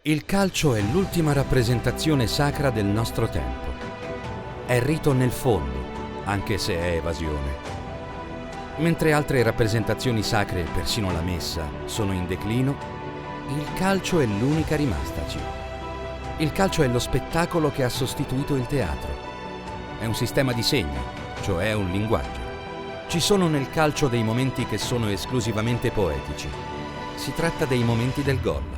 Il calcio è l'ultima rappresentazione sacra del nostro tempo. È rito nel fondo, anche se è evasione. Mentre altre rappresentazioni sacre, persino la messa, sono in declino, il calcio è l'unica rimastaci. Il calcio è lo spettacolo che ha sostituito il teatro. È un sistema di segni, cioè un linguaggio. Ci sono nel calcio dei momenti che sono esclusivamente poetici. Si tratta dei momenti del gol.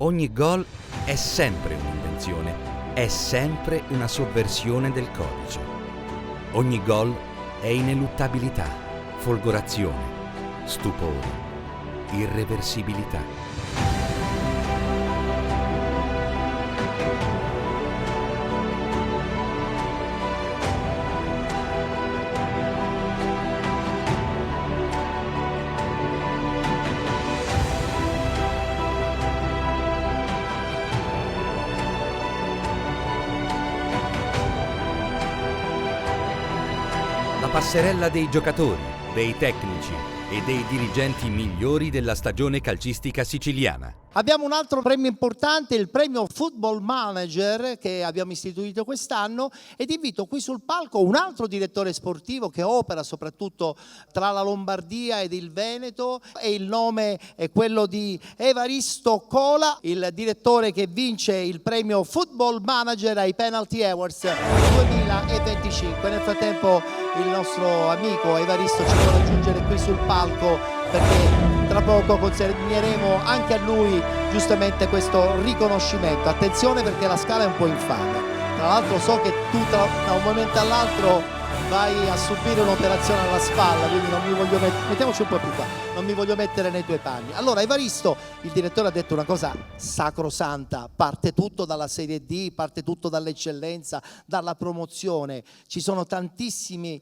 Ogni gol è sempre un'invenzione, è sempre una sovversione del codice. Ogni gol è ineluttabilità, folgorazione, stupore, irreversibilità. La passerella dei giocatori, dei tecnici e dei dirigenti migliori della stagione calcistica siciliana. Abbiamo un altro premio importante, il premio Football Manager che abbiamo istituito quest'anno, ed invito qui sul palco un altro direttore sportivo che opera soprattutto tra la Lombardia ed il Veneto, e il nome è quello di Evaristo Cola, il direttore che vince il premio Football Manager ai Penalty Awards 2025. Nel frattempo il nostro amico Evaristo ci può raggiungere qui sul palco, perché tra poco consegneremo anche a lui giustamente questo riconoscimento. Attenzione, perché la scala è un po' infame. Tra l'altro so che tu da un momento all'altro vai a subire un'operazione alla spalla, quindi non mi voglio mettiamoci un po' più qua, non mi voglio mettere nei tuoi panni. Allora Evaristo, il direttore ha detto una cosa sacrosanta: parte tutto dalla Serie D, parte tutto dall'eccellenza, dalla promozione. Ci sono tantissimi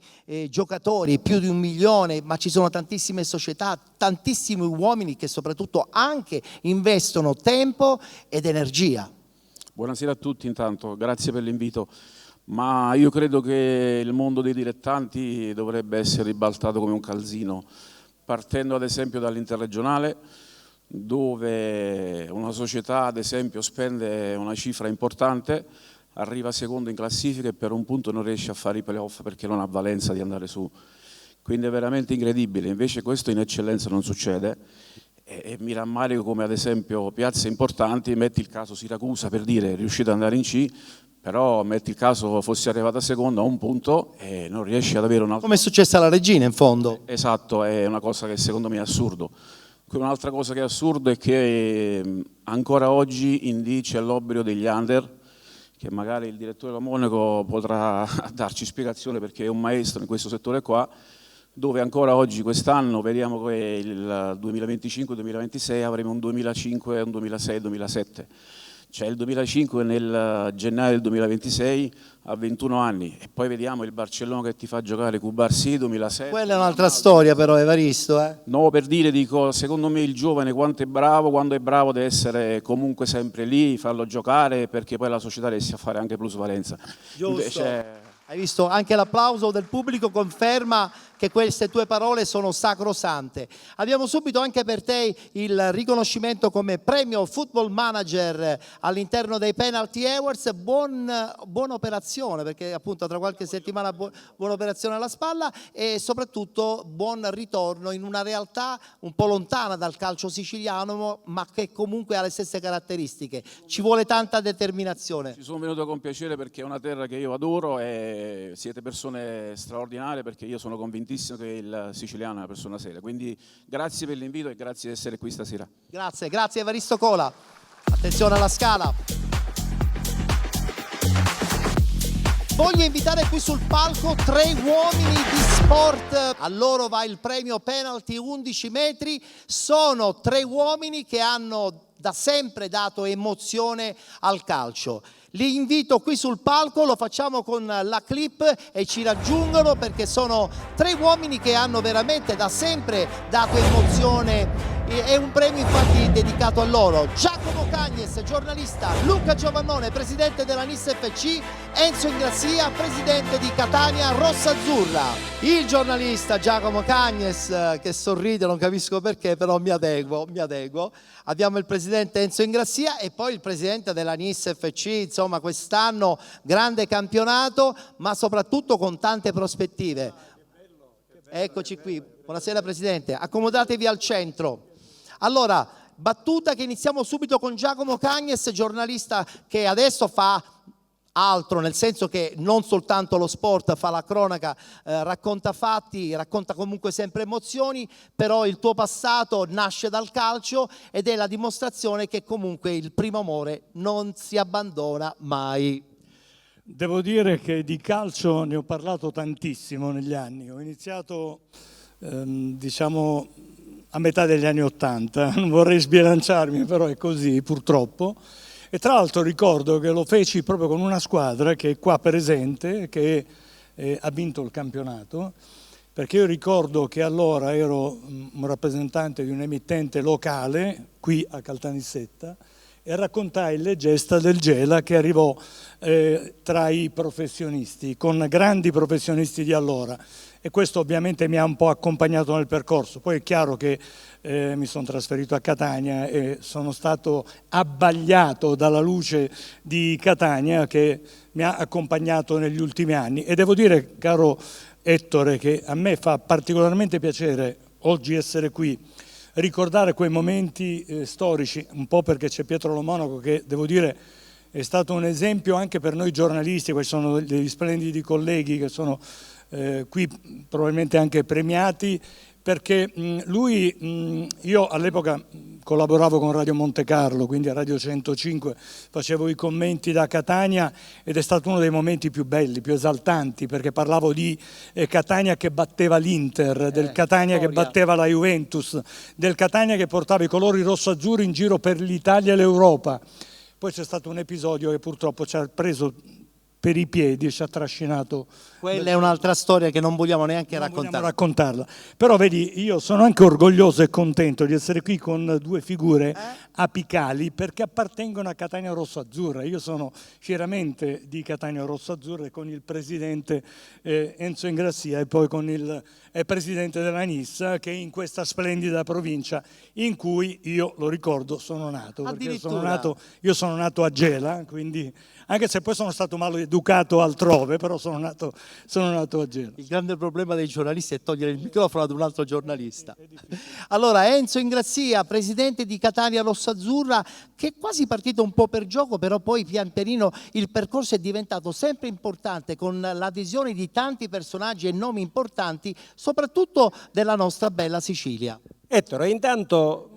giocatori, più di 1 milione, ma ci sono tantissime società, tantissimi uomini che soprattutto anche investono tempo ed energia. Buonasera a tutti, intanto grazie per l'invito. Ma io credo che il mondo dei dilettanti dovrebbe essere ribaltato come un calzino, partendo ad esempio dall'interregionale, dove una società ad esempio spende una cifra importante, arriva secondo in classifica e per un punto non riesce a fare i playoff perché non ha valenza di andare su. Quindi è veramente incredibile. Invece questo in eccellenza non succede, e mi rammarico come ad esempio piazze importanti, metti il caso Siracusa, per dire, è riuscita ad andare in C, però metti il caso fossi arrivata seconda a un punto e non riesci ad avere un altro. Come è successa alla Regina in fondo. Esatto, è una cosa che secondo me è assurdo. Un'altra cosa che è assurdo è che ancora oggi in D c'è l'obbligo degli under, che magari il direttore da Monaco potrà darci spiegazione perché è un maestro in questo settore qua, dove ancora oggi quest'anno vediamo che il 2025-2026 avremo un 2005, un 2006, 2007. Cioè il 2005 nel gennaio del 2026 a 21 anni, e poi vediamo il Barcellona che ti fa giocare Cubarsí 2007. Quella è un'altra storia però, Evaristo. No, per dire, dico, secondo me il giovane quanto è bravo, quando è bravo deve essere comunque sempre lì, farlo giocare, perché poi la società riesce a fare anche plusvalenza. Giusto. Invece... Hai visto, anche l'applauso del pubblico conferma che queste tue parole sono sacrosante. Abbiamo subito anche per te il riconoscimento come premio Football Manager all'interno dei Penalty Awards. Buona operazione, perché appunto tra qualche settimana buona operazione alla spalla, e soprattutto buon ritorno in una realtà un po' lontana dal calcio siciliano, ma che comunque ha le stesse caratteristiche. Ci vuole tanta determinazione. Ci sono venuto con piacere perché è una terra che io adoro e siete persone straordinarie, perché io sono convinto che il siciliano è una persona seria, quindi grazie per l'invito e grazie di essere qui stasera. Grazie Evaristo Cola. Attenzione alla scala. Voglio invitare qui sul palco 3 uomini di sport. A loro va il premio Penalty 11 metri. Sono 3 uomini che hanno da sempre dato emozione al calcio. Li invito qui sul palco, lo facciamo con la clip e ci raggiungono, perché sono 3 uomini che hanno veramente da sempre dato emozione È un premio infatti dedicato a loro. Giacomo Cagnes, giornalista, Luca Giovannone, presidente della NIS FC, Enzo Ingrassia, presidente di Catania Rossazzurra. Il giornalista Giacomo Cagnes che sorride, non capisco perché, però mi adeguo. Abbiamo il presidente Enzo Ingrassia e poi il presidente della NIS FC, insomma quest'anno grande campionato, ma soprattutto con tante prospettive. Eccoci qui, buonasera presidente, accomodatevi al centro. Allora, battuta che iniziamo subito con Giacomo Cagnes, giornalista che adesso fa altro, nel senso che non soltanto lo sport, fa la cronaca, racconta fatti, racconta comunque sempre emozioni, però il tuo passato nasce dal calcio ed è la dimostrazione che comunque il primo amore non si abbandona mai. Devo dire che di calcio ne ho parlato tantissimo negli anni, ho iniziato diciamo a metà degli anni '80, non vorrei sbilanciarmi, però è così purtroppo. E tra l'altro ricordo che lo feci proprio con una squadra che è qua presente, che ha vinto il campionato, perché io ricordo che allora ero un rappresentante di un emittente locale, qui a Caltanissetta, e raccontai le gesta del Gela che arrivò tra i professionisti, con grandi professionisti di allora. E questo ovviamente mi ha un po' accompagnato nel percorso. Poi è chiaro che mi sono trasferito a Catania e sono stato abbagliato dalla luce di Catania che mi ha accompagnato negli ultimi anni. E devo dire, caro Ettore, che a me fa particolarmente piacere oggi essere qui, ricordare quei momenti storici, un po' perché c'è Pietro Lo Monaco che, devo dire, è stato un esempio anche per noi giornalisti. Questi sono degli splendidi colleghi che sono qui probabilmente anche premiati, perché io all'epoca collaboravo con Radio Monte Carlo, quindi a Radio 105, facevo i commenti da Catania ed è stato uno dei momenti più belli, più esaltanti, perché parlavo di Catania che batteva l'Inter, del Catania che batteva la Juventus, del Catania che portava i colori rosso-azzurri in giro per l'Italia e l'Europa. Poi c'è stato un episodio che purtroppo ci ha preso per i piedi e ci ha trascinato. Quella è un'altra storia che non vogliamo neanche raccontarla. Però vedi, io sono anche orgoglioso e contento di essere qui con due figure apicali, perché appartengono a Catania Rossazzurra. Io sono fieramente di Catania Rossazzurra e con il presidente Enzo Ingrassia e poi con il presidente della NIS, che è in questa splendida provincia in cui io, lo ricordo, sono nato. Perché io sono nato a Gela, quindi anche se poi sono stato maleducato altrove, però sono nato a Gela. Il grande problema dei giornalisti è togliere il microfono ad un altro giornalista. Allora, Enzo Ingrassia, presidente di Catania Rossazzurra, che è quasi partito un po' per gioco, però poi pian pianino il percorso è diventato sempre importante, con l'adesione di tanti personaggi e nomi importanti, soprattutto della nostra bella Sicilia. Ettore, intanto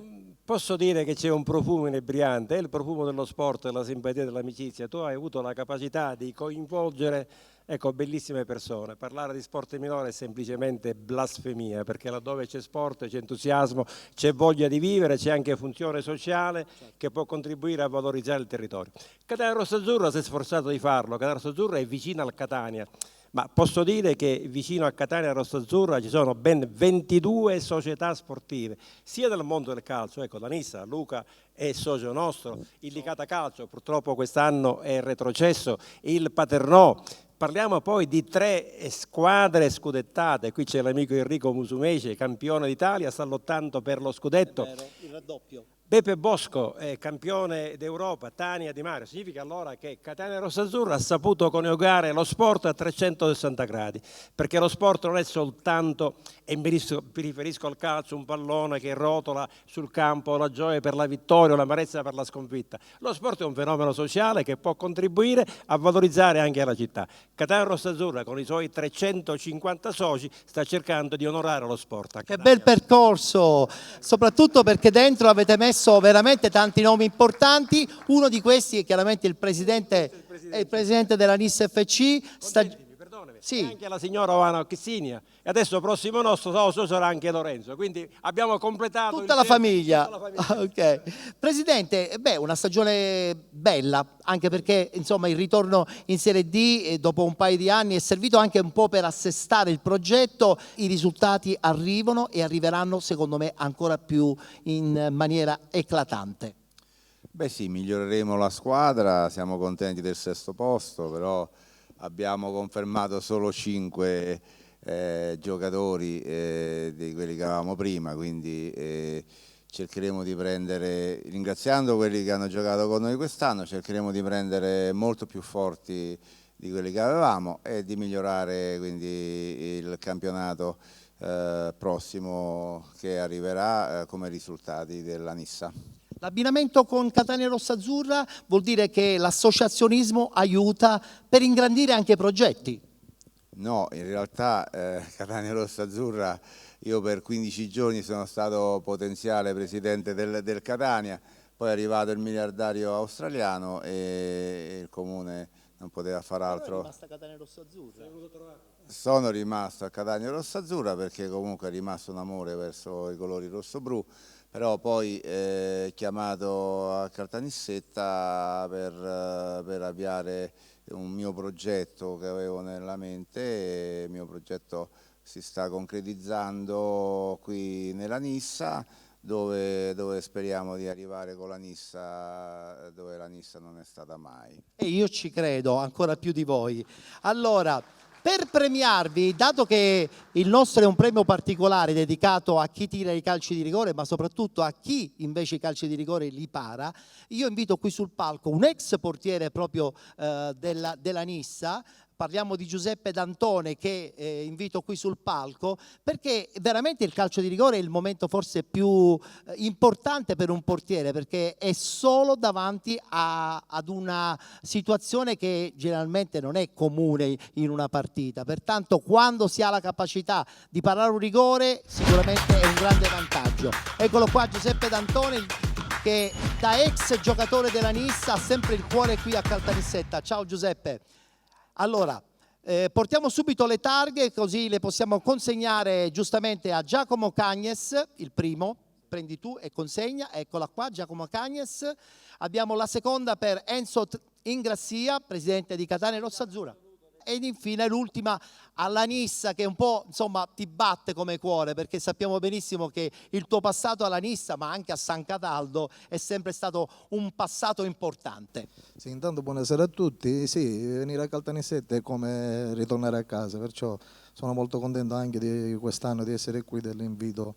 posso dire che c'è un profumo inebriante, è il profumo dello sport, della simpatia e dell'amicizia. Tu hai avuto la capacità di coinvolgere, ecco, bellissime persone. Parlare di sport minore è semplicemente blasfemia, perché laddove c'è sport, c'è entusiasmo, c'è voglia di vivere, c'è anche funzione sociale che può contribuire a valorizzare il territorio. Catania Rossazzurra si è sforzato di farlo. Catania Rossazzurra è vicina al Catania. Ma posso dire che vicino a Catania Rossazzurra ci sono ben 22 società sportive, sia del mondo del calcio, ecco, la Nissa, Luca è socio nostro, il Licata Calcio purtroppo quest'anno è retrocesso, il Paternò. Parliamo poi di 3 squadre scudettate, qui c'è l'amico Enrico Musumeci, campione d'Italia, sta lottando per lo scudetto. È vero, il raddoppio. Beppe Bosco è campione d'Europa, Tania Di Mario, significa allora che Catania Rossazzurra ha saputo coniugare lo sport a 360 gradi, perché lo sport non è soltanto, e mi riferisco al calcio, un pallone che rotola sul campo, la gioia per la vittoria o l'amarezza per la sconfitta. Lo sport è un fenomeno sociale che può contribuire a valorizzare anche la città. Catania Rossazzurra con i suoi 350 soci sta cercando di onorare lo sport. Che bel percorso, soprattutto perché dentro avete messo veramente tanti nomi importanti. Uno di questi è chiaramente il presidente della NIS FC. Perdonami, Sì. e anche la signora Oana Chissinia, e adesso prossimo nostro socio sarà anche Lorenzo, quindi abbiamo completato Tutta la famiglia. tutta la famiglia. Ok. Presidente, una stagione bella, anche perché insomma il ritorno in Serie D dopo un paio di anni è servito anche un po' per assestare il progetto. I risultati arrivano e arriveranno secondo me ancora più in maniera eclatante. Beh sì, miglioreremo la squadra, siamo contenti del 6° posto, però abbiamo confermato solo 5 giocatori di quelli che avevamo prima, quindi cercheremo di prendere, ringraziando quelli che hanno giocato con noi quest'anno, cercheremo di prendere molto più forti di quelli che avevamo e di migliorare quindi il campionato prossimo che arriverà come risultati della Nissa. L'abbinamento con Catania Rossazzurra vuol dire che l'associazionismo aiuta per ingrandire anche i progetti. No, in realtà Catania Rossazzurra, io per 15 giorni sono stato potenziale presidente del Catania, poi è arrivato il miliardario australiano e il comune non poteva far altro. Basta Catania Rossazzurra. Sono rimasto a Catania Rossazzurra perché comunque è rimasto un amore verso i colori rosso-blu, però poi chiamato a Caltanissetta per avviare un mio progetto che avevo nella mente, e il mio progetto si sta concretizzando qui nella Nissa, dove speriamo di arrivare con la Nissa, dove la Nissa non è stata mai. E io ci credo ancora più di voi. Allora, per premiarvi, dato che il nostro è un premio particolare dedicato a chi tira i calci di rigore, ma soprattutto a chi invece i calci di rigore li para, io invito qui sul palco un ex portiere proprio della Nissa. Parliamo di Giuseppe D'Antone, che invito qui sul palco, perché veramente il calcio di rigore è il momento forse più importante per un portiere, perché è solo davanti ad una situazione che generalmente non è comune in una partita. Pertanto quando si ha la capacità di parare un rigore sicuramente è un grande vantaggio. Eccolo qua Giuseppe D'Antone, che da ex giocatore della Nissa ha sempre il cuore qui a Caltanissetta. Ciao Giuseppe. Allora, portiamo subito le targhe così le possiamo consegnare giustamente a Giacomo Cagnes, il primo, prendi tu e consegna, eccola qua Giacomo Cagnes. Abbiamo la seconda per Enzo Ingrassia, presidente di Catania Rossazzurra. Ed infine l'ultima alla Nissa, che un po' insomma ti batte come cuore, perché sappiamo benissimo che il tuo passato alla Nissa ma anche a San Cataldo è sempre stato un passato importante. Sì, intanto buonasera a tutti. Sì, venire a Caltanissetta è come ritornare a casa, perciò sono molto contento anche di quest'anno di essere qui, dell'invito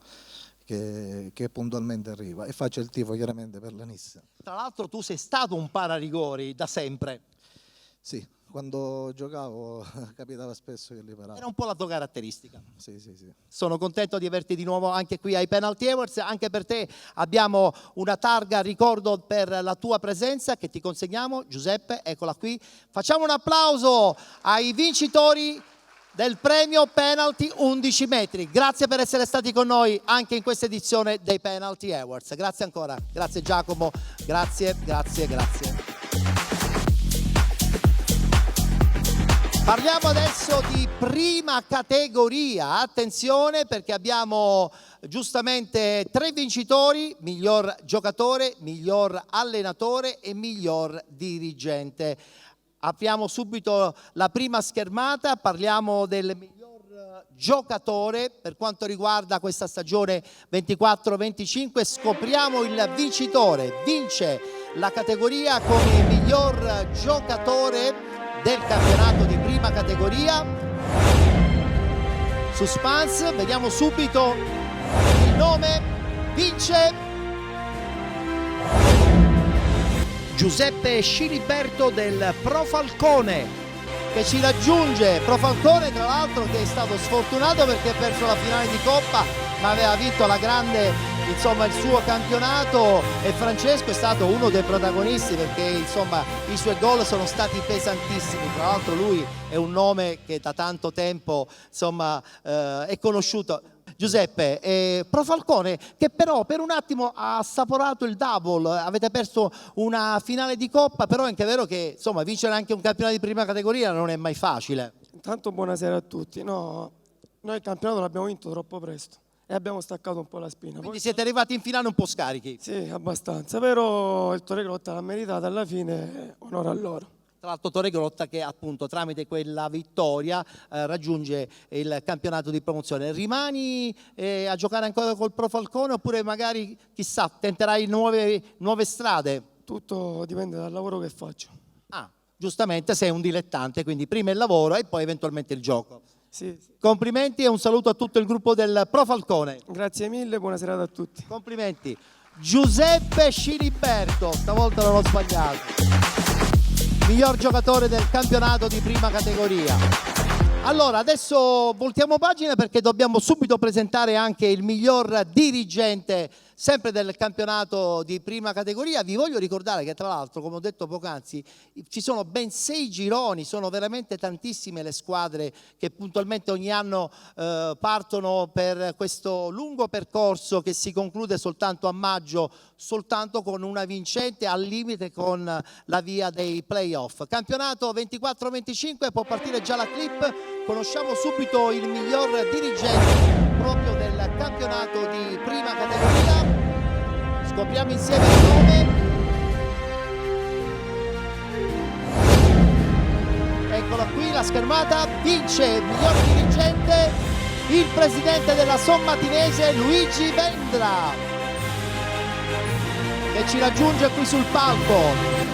che puntualmente arriva, e faccio il tifo chiaramente per la Nissa. Tra l'altro tu sei stato un pararigori da sempre. Sì, quando giocavo capitava spesso che li paravo. Era un po' la tua caratteristica. Sì, sì, sì. Sono contento di averti di nuovo anche qui ai Penalty Awards. Anche per te abbiamo una targa ricordo per la tua presenza che ti consegniamo. Giuseppe, eccola qui. Facciamo un applauso ai vincitori del premio Penalty 11 metri. Grazie per essere stati con noi anche in questa edizione dei Penalty Awards. Grazie ancora. Grazie Giacomo. Grazie, grazie, grazie. Parliamo adesso di prima categoria, attenzione perché abbiamo giustamente 3 vincitori, miglior giocatore, miglior allenatore e miglior dirigente. Apriamo subito la prima schermata, parliamo del miglior giocatore per quanto riguarda questa stagione 24-25, scopriamo il vincitore, vince la categoria come miglior giocatore del campionato di prima categoria. Suspense, vediamo subito il nome. Vince Giuseppe Sciliberto del Pro Falcone, che ci raggiunge. Pro Falcone tra l'altro che è stato sfortunato perché ha perso la finale di Coppa, ma aveva vinto la grande, insomma, il suo campionato, e Francesco è stato uno dei protagonisti perché insomma i suoi gol sono stati pesantissimi. Tra l'altro lui è un nome che da tanto tempo insomma è conosciuto. Giuseppe, Pro Falcone che però per un attimo ha assaporato il double, avete perso una finale di Coppa, però è anche vero che insomma vincere anche un campionato di prima categoria non è mai facile. Intanto buonasera a tutti. No, noi il campionato l'abbiamo vinto troppo presto e abbiamo staccato un po' la spina. Quindi siete arrivati in finale un po' scarichi. Sì, abbastanza, però il Torre Grotta l'ha meritata alla fine, onore a loro. Tra l'altro Torre Grotta che appunto tramite quella vittoria raggiunge il campionato di promozione. Rimani a giocare ancora col Pro Falcone oppure magari, chissà, tenterai nuove strade? Tutto dipende dal lavoro che faccio. Ah, giustamente sei un dilettante, quindi prima il lavoro e poi eventualmente il gioco. Sì. Complimenti e un saluto a tutto il gruppo del Pro Falcone. Grazie mille, buona serata a tutti. Complimenti. Giuseppe Sciliberto, stavolta non ho sbagliato. Miglior giocatore del campionato di prima categoria. Allora, adesso voltiamo pagina perché dobbiamo subito presentare anche il miglior dirigente sempre del campionato di prima categoria. Vi voglio ricordare che tra l'altro, come ho detto poc'anzi, ci sono ben 6 gironi, sono veramente tantissime le squadre che puntualmente ogni anno partono per questo lungo percorso che si conclude soltanto a maggio, soltanto con una vincente al limite con la via dei playoff. Campionato 24-25, può partire già la clip, conosciamo subito il miglior dirigente proprio del campionato di prima categoria. Scopriamo insieme il nome. Eccola qui la schermata. Vince miglior dirigente il presidente della Sommatinese Luigi Vendra, che ci raggiunge qui sul palco.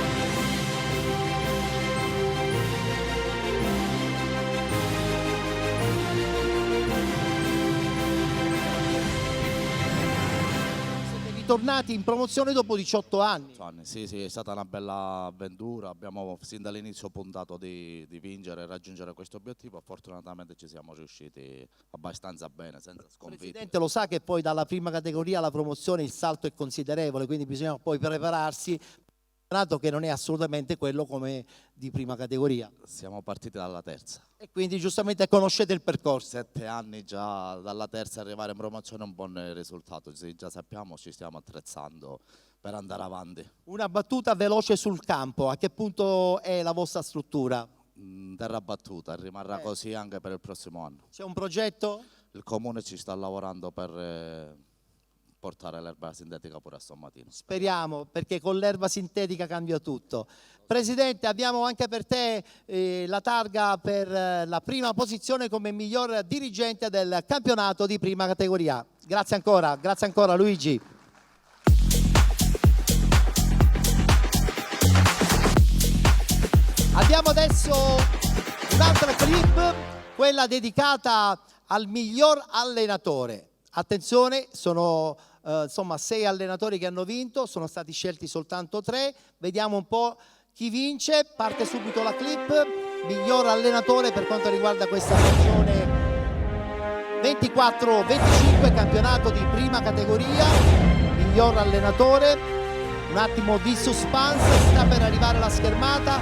Tornati in promozione dopo 18 anni. Sì, è stata una bella avventura, abbiamo sin dall'inizio puntato di vincere e raggiungere questo obiettivo, fortunatamente ci siamo riusciti abbastanza bene, senza sconfitte. Il Presidente lo sa che poi dalla prima categoria alla promozione il salto è considerevole, quindi bisogna poi prepararsi, che non è assolutamente quello come di prima categoria. Siamo partiti dalla terza. E quindi giustamente conoscete il percorso. 7 anni già dalla terza arrivare in promozione è un buon risultato, già sappiamo, ci stiamo attrezzando per andare avanti. Una battuta veloce sul campo, a che punto è la vostra struttura? Terra battuta, rimarrà così anche per il prossimo anno. C'è un progetto? Il comune ci sta lavorando per portare l'erba sintetica pure a Sommatino. Speriamo, perché con l'erba sintetica cambia tutto. Presidente, abbiamo anche per te la targa per la prima posizione come miglior dirigente del campionato di prima categoria. Grazie ancora Luigi. Abbiamo adesso un'altra clip, quella dedicata al miglior allenatore. Attenzione, sono insomma 6 allenatori che hanno vinto, sono stati scelti soltanto 3, vediamo un po' chi vince. Parte subito la clip. Miglior allenatore per quanto riguarda questa stagione 24-25, campionato di prima categoria. Miglior allenatore, un attimo di suspense, sta per arrivare la schermata,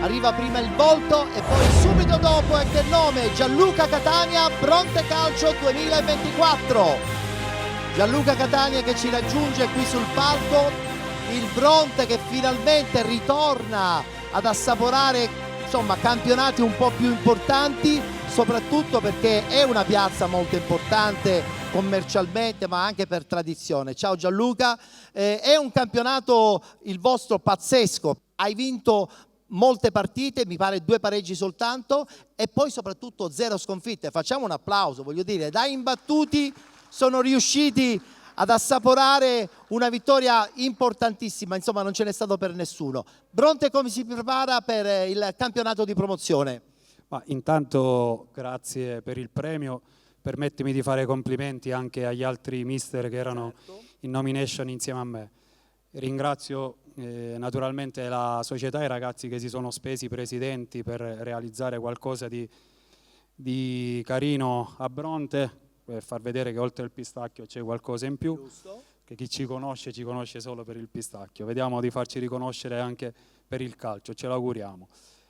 arriva prima il volto e poi subito dopo anche il nome: Gianluca Catania, Bronte Calcio 2024. Gianluca Catania che ci raggiunge qui sul palco, il Bronte che finalmente ritorna ad assaporare insomma campionati un po' più importanti, soprattutto perché è una piazza molto importante commercialmente ma anche per tradizione. Ciao Gianluca, è un campionato il vostro pazzesco, hai vinto molte partite, mi pare 2 pareggi soltanto e poi soprattutto 0 sconfitte. Facciamo un applauso, voglio dire, da imbattuti sono riusciti ad assaporare una vittoria importantissima, insomma non ce n'è stato per nessuno. Bronte come si prepara per il campionato di promozione? Ma intanto grazie per il premio, permettimi di fare complimenti anche agli altri mister che erano in nomination insieme a me. Ringrazio naturalmente la società e i ragazzi che si sono spesi, i presidenti, per realizzare qualcosa di carino a Bronte, per far vedere che oltre il pistacchio c'è qualcosa in più. Giusto. Che chi ci conosce solo per il pistacchio. Vediamo di farci riconoscere anche per il calcio, ce l'auguriamo.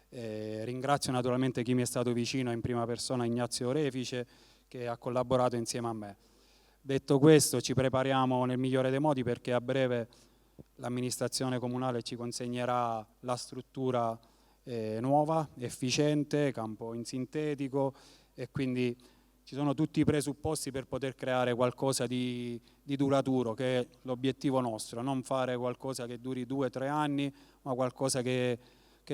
Ringrazio naturalmente chi mi è stato vicino in prima persona, Ignazio Refice, che ha collaborato insieme a me. Detto questo, ci prepariamo nel migliore dei modi perché a breve l'amministrazione comunale ci consegnerà la struttura nuova, efficiente, campo in sintetico, e quindi ci sono tutti i presupposti per poter creare qualcosa di duraturo, che è l'obiettivo nostro, non fare qualcosa che duri 2 o 3 anni, ma qualcosa che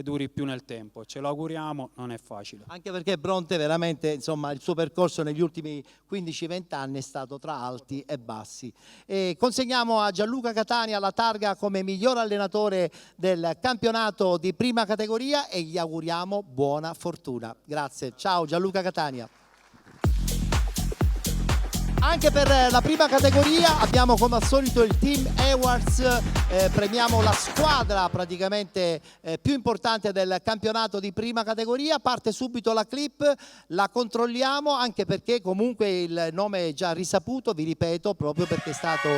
duri più nel tempo. Ce lo auguriamo, non è facile. Anche perché Bronte veramente, insomma, il suo percorso negli ultimi 15-20 anni è stato tra alti e bassi. E consegniamo a Gianluca Catania la targa come miglior allenatore del campionato di prima categoria e gli auguriamo buona fortuna. Grazie, ciao Gianluca Catania. Anche per la prima categoria abbiamo come al solito il team Awards, premiamo la squadra praticamente più importante del campionato di prima categoria. Parte subito la clip, la controlliamo anche perché comunque il nome è già risaputo, vi ripeto, proprio perché è stato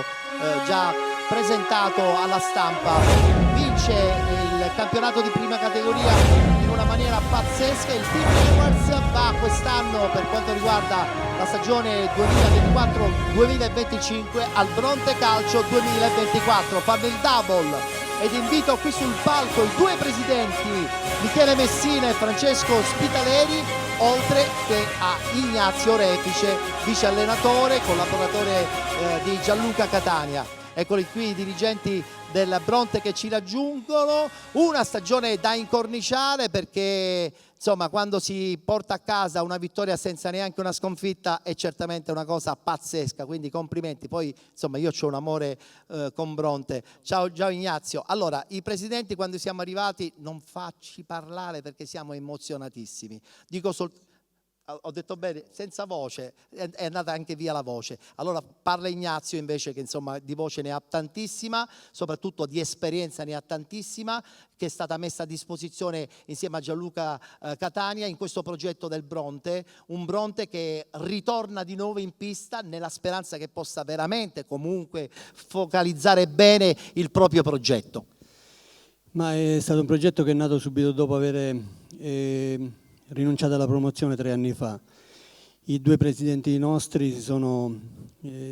già presentato alla stampa. Vince il campionato di prima categoria in una maniera pazzesca. Il team Awards va quest'anno, per quanto riguarda la stagione 2024-2025, al Bronte Calcio 2024. Fanno il double ed invito qui sul palco i 2 presidenti, Michele Messina e Francesco Spitaleri, oltre che a Ignazio Refice, vice allenatore, collaboratore di Gianluca Catania. Eccoli qui i dirigenti del Bronte che ci raggiungono. Una stagione da incorniciare perché insomma quando si porta a casa una vittoria senza neanche una sconfitta è certamente una cosa pazzesca, quindi complimenti. Poi insomma io ho un amore con Bronte. Ciao Ignazio. Allora, i presidenti quando siamo arrivati, non facci parlare perché siamo emozionatissimi. Dico soltanto, ho detto bene, senza voce, è andata anche via la voce. Allora parla Ignazio invece, che insomma di voce ne ha tantissima, soprattutto di esperienza ne ha tantissima, che è stata messa a disposizione insieme a Gianluca Catania in questo progetto del Bronte, un Bronte che ritorna di nuovo in pista nella speranza che possa veramente comunque focalizzare bene il proprio progetto. Ma è stato un progetto che è nato subito dopo aver rinunciato alla promozione 3 anni fa. I 2 presidenti nostri si sono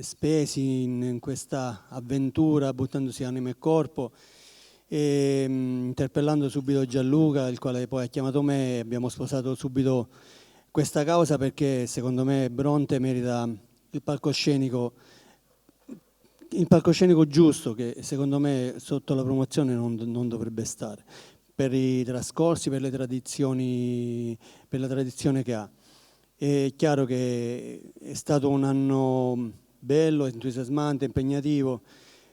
spesi in questa avventura, buttandosi anima e corpo, e interpellando subito Gianluca, il quale poi ha chiamato me. Abbiamo sposato subito questa causa perché secondo me Bronte merita il palcoscenico giusto, che secondo me sotto la promozione non dovrebbe stare, per i trascorsi, per le tradizioni, per la tradizione che ha. È chiaro che è stato un anno bello, entusiasmante, impegnativo.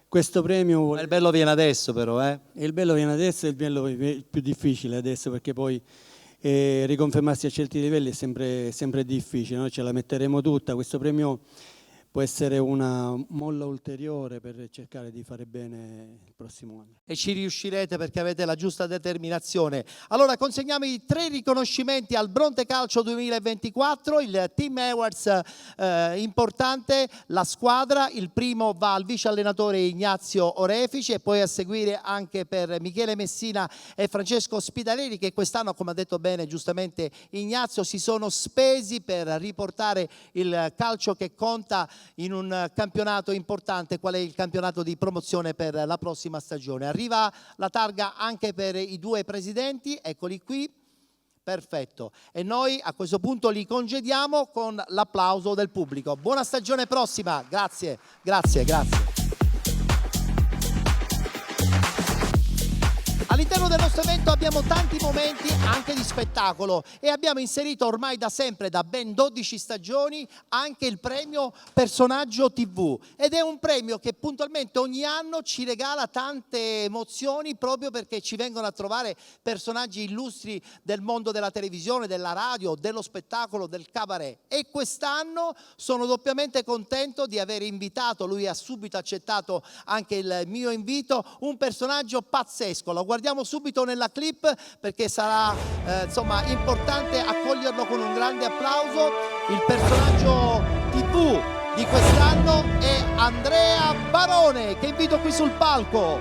Questo premio... Ma il bello viene adesso però, Il bello viene adesso, il bello è più difficile adesso, perché poi riconfermarsi a certi livelli è sempre difficile. Noi ce la metteremo tutta. Questo premio può essere una molla ulteriore per cercare di fare bene il prossimo anno. E ci riuscirete perché avete la giusta determinazione. Allora consegniamo i 3 riconoscimenti al Bronte Calcio 2024, il Team Awards importante, la squadra. Il primo va al vice allenatore Ignazio Orefici e poi a seguire anche per Michele Messina e Francesco Spitaleri, che quest'anno, come ha detto bene giustamente Ignazio, si sono spesi per riportare il calcio che conta in un campionato importante qual è il campionato di promozione per la prossima stagione. Arriva la targa anche per i 2 presidenti, eccoli qui, perfetto. E noi a questo punto li congediamo con l'applauso del pubblico. Buona stagione prossima, grazie, grazie, grazie. All'interno del nostro evento abbiamo tanti momenti anche di spettacolo e abbiamo inserito ormai da sempre, da ben 12 stagioni, anche il premio Personaggio TV, ed è un premio che puntualmente ogni anno ci regala tante emozioni proprio perché ci vengono a trovare personaggi illustri del mondo della televisione, della radio, dello spettacolo, del cabaret. E quest'anno sono doppiamente contento di aver invitato, lui ha subito accettato anche il mio invito, un personaggio pazzesco. Lo guardiamo subito nella clip perché sarà insomma importante accoglierlo con un grande applauso. Il personaggio TV di quest'anno è Andrea Barone, che invito qui sul palco.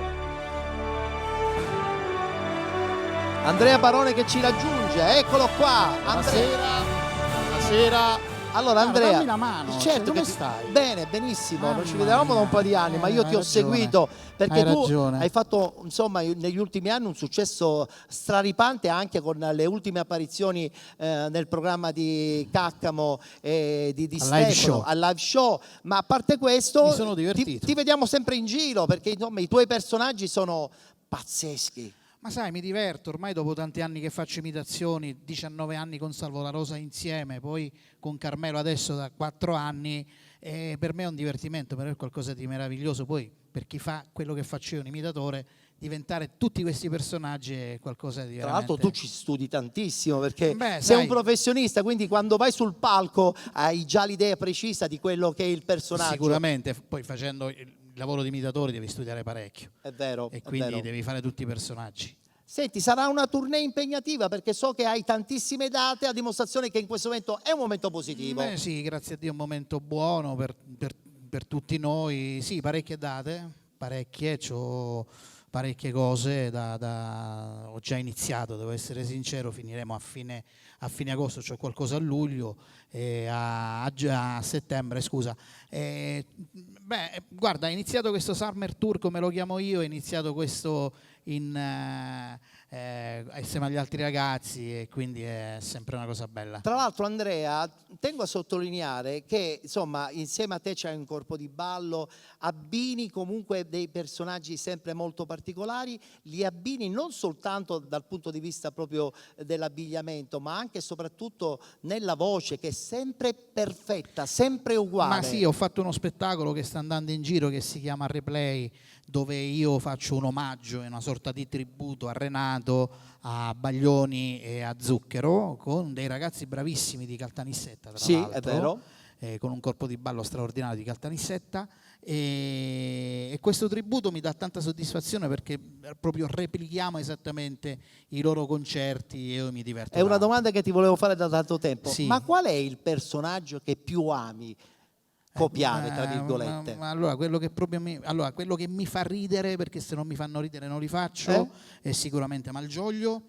Andrea Barone che ci raggiunge, eccolo qua. Buonasera, Allora Andrea, dammi la mano, certo come che stai? Bene, benissimo, non ci Mamma vedevamo da un mia, po' di anni, ma io hai ti ho ragione. seguito perché Hai tu ragione. hai fatto, insomma, negli ultimi anni un successo straripante anche con le ultime apparizioni nel programma di Caccamo e di Al live Stefano, show. al live show, ma a parte questo Mi sono divertito. ti vediamo sempre in giro perché insomma, i tuoi personaggi sono pazzeschi. Ma sai, mi diverto, ormai dopo tanti anni che faccio imitazioni, 19 anni con Salvo La Rosa insieme, poi con Carmelo adesso da 4 anni, per me è un divertimento, per me è qualcosa di meraviglioso. Poi per chi fa quello che faccio io, un imitatore, diventare tutti questi personaggi è qualcosa di Tra veramente... l'altro tu ci studi tantissimo perché Beh, sei sai, un professionista, quindi quando vai sul palco hai già l'idea precisa di quello che è il personaggio. sicuramente, poi facendo il lavoro di imitatore devi studiare parecchio. È vero, E è quindi vero. devi fare tutti i personaggi. Senti, sarà una tournée impegnativa perché so che hai tantissime date a dimostrazione che in questo momento è un momento positivo. Beh, sì, grazie a Dio è un momento buono per tutti noi. Sì, parecchie date, parecchie, c'ho parecchie cose ho già iniziato, devo essere sincero, finiremo a fine agosto, c'ho qualcosa a luglio e a settembre, scusa. Beh, guarda, è iniziato questo Summer Tour, come lo chiamo io, è iniziato questo insieme agli altri ragazzi e quindi è sempre una cosa bella. Tra l'altro Andrea, tengo a sottolineare che insomma insieme a te c'è un corpo di ballo, abbini comunque dei personaggi sempre molto particolari, li abbini non soltanto dal punto di vista proprio dell'abbigliamento, ma anche e soprattutto nella voce che è sempre perfetta, sempre uguale. Ma sì, ho fatto uno spettacolo che sta andando in giro che si chiama Replay, dove io faccio un omaggio e una sorta di tributo a Renato, a Baglioni e a Zucchero, con dei ragazzi bravissimi di Caltanissetta, tra Sì, l'altro, è vero. con un corpo di ballo straordinario di Caltanissetta, e questo tributo mi dà tanta soddisfazione perché proprio replichiamo esattamente i loro concerti e io mi diverto. È una tanto. domanda che ti volevo fare da tanto tempo, Sì. ma qual è il personaggio che più ami copiare, tra virgolette? Allora, quello che mi fa ridere, perché se non mi fanno ridere non li faccio, è sicuramente Malgioglio,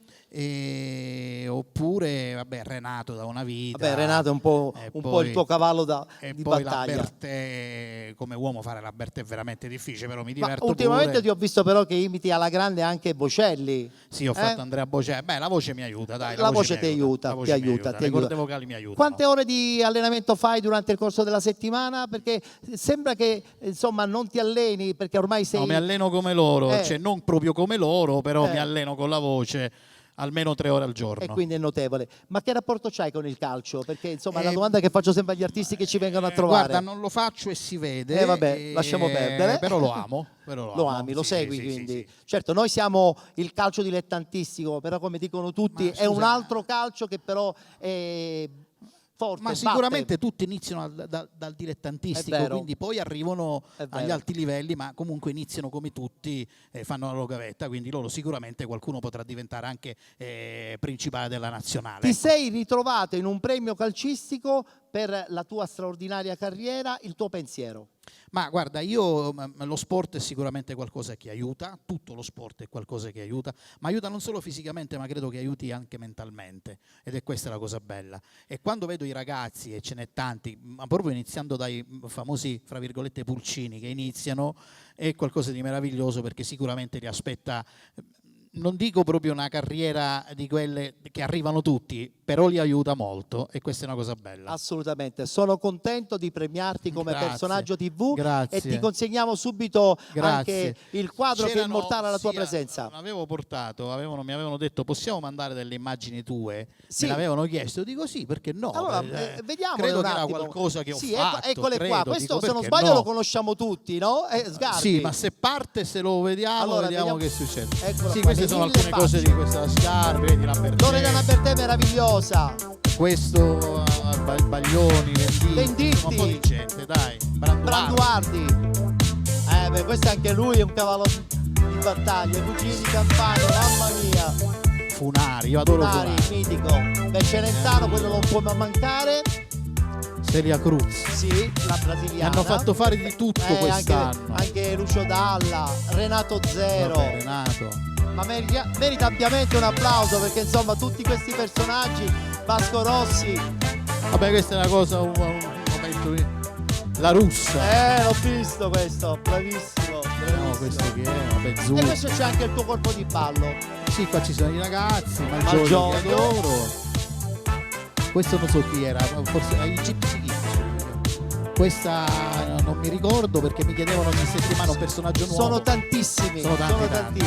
oppure vabbè, Renato da una vita. Vabbè, Renato è un po' il tuo cavallo di poi battaglia. la Bertè, come uomo fare la Bertè è veramente difficile, però mi Ma diverto ultimamente pure. ti ho visto però che imiti alla grande anche Bocelli. Sì, ho fatto Andrea Bocelli. Beh, la voce mi aiuta, dai. La voce mi ti aiuta, la voce ti mi aiuta, ti Le aiuta. corde vocali mi aiutano. Quante ore di allenamento fai durante il corso della settimana? Perché sembra che insomma non ti alleni perché ormai sei... No, mi alleno come loro, cioè non proprio come loro, però mi alleno con la voce almeno 3 ore al giorno. E quindi è notevole. Ma che rapporto c'hai con il calcio? Perché insomma è una domanda che faccio sempre agli artisti che ci vengono a trovare. Guarda, non lo faccio e si vede. Vabbè, lasciamo perdere. Però lo amo. Lo ami, lo segui quindi. Certo, noi siamo il calcio dilettantistico, però come dicono tutti è un altro calcio che però è forte. Ma sicuramente tutti iniziano dal dilettantistico, quindi poi arrivano agli alti livelli, ma comunque iniziano come tutti, fanno la loro gavetta, quindi loro sicuramente qualcuno potrà diventare anche principale della nazionale. Ti sei ritrovato in un premio calcistico per la tua straordinaria carriera, il tuo pensiero? Ma guarda, lo sport è sicuramente qualcosa che aiuta, tutto lo sport è qualcosa che aiuta, ma aiuta non solo fisicamente, ma credo che aiuti anche mentalmente, ed è questa la cosa bella. E quando vedo i ragazzi, e ce n'è tanti, ma proprio iniziando dai famosi, fra virgolette, pulcini che iniziano, è qualcosa di meraviglioso perché sicuramente li aspetta... Non dico proprio una carriera di quelle che arrivano tutti, però li aiuta molto e questa è una cosa bella. Assolutamente, sono contento di premiarti come personaggio TV. Grazie. E ti consegniamo subito Grazie. anche il quadro che immortala la tua presenza. L'avevo portato, mi avevano detto possiamo mandare delle immagini tue, Sì. me l'avevano chiesto, dico sì, perché no? Allora, vediamo credo un che era attimo. qualcosa che ho Sì, fatto. eccole credo, qua, questo dico, se non perché sbaglio no? lo conosciamo tutti, no? Sgarbi. Sì, ma se parte, se lo vediamo, Allora, vediamo che vediamo. succede. Eccola Sì, qua, queste le sono 1000 alcune cose di questa Sgarbi, vedi la Bertè. Loredana Bertè meravigliosa. Questo Baglioni, Venditti. un po' di gente, dai. Branduardi. Beh, questo anche lui è un cavallo di battaglia. I cugini di Campania, mamma mia. Funari, io adoro Funari, Funari. mitico. Beh, Celentano, quello non può mancare. Celia Cruz. Sì, la Mi brasiliana. hanno fatto fare di tutto quest'anno. Anche Lucio Dalla, Renato Zero. Vabbè, Renato. Ma merita ampiamente un applauso perché insomma tutti questi personaggi, Vasco Rossi, Vabbè, questa è una cosa, un momento. La russa. L'ho visto questo, bravissimo. No, questo che è? Vabbè, Zulu. E questo c'è anche il tuo colpo di ballo. Sì, qua ci sono i ragazzi, Malgioglio che Malgioglio. adoro. Questo non so chi era, forse i Gypsy Kings. Questa non mi ricordo perché mi chiedevano ogni settimana un personaggio nuovo. Sono tantissimi. Sono tanti.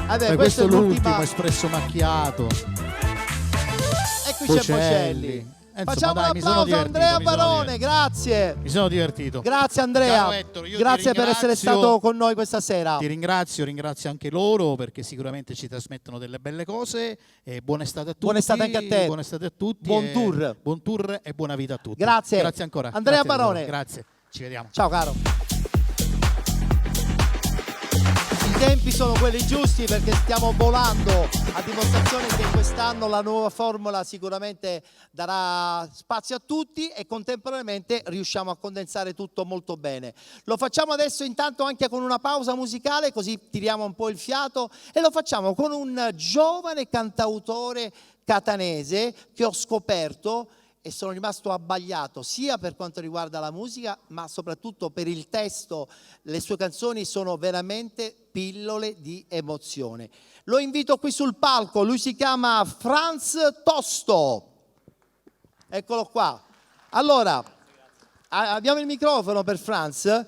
Vabbè, questo è l'ultimo, l'ultima. espresso macchiato. E qui c'è Bocelli. Facciamo dai, un applauso a Andrea Barone, grazie. Mi sono divertito. Grazie Andrea. Caro Ettore, io grazie ti per essere stato con noi questa sera. Ti ringrazio anche loro perché sicuramente ci trasmettono delle belle cose. E buona estate a tutti. Buona estate anche a te. Buona estate a tutti. Buon tour. Buon tour e buona vita a tutti. Grazie. Grazie ancora. Andrea Grazie, Barone. Grazie. Ci vediamo. Ciao caro. I tempi sono quelli giusti perché stiamo volando, a dimostrazione che quest'anno la nuova formula sicuramente darà spazio a tutti e contemporaneamente riusciamo a condensare tutto molto bene. Lo facciamo adesso intanto anche con una pausa musicale, così tiriamo un po' il fiato, e lo facciamo con un giovane cantautore catanese che ho scoperto e sono rimasto abbagliato sia per quanto riguarda la musica, ma soprattutto per il testo. Le sue canzoni sono veramente pillole di emozione. Lo invito qui sul palco, lui si chiama Franz Tosto. Eccolo qua. Allora, abbiamo il microfono per Franz.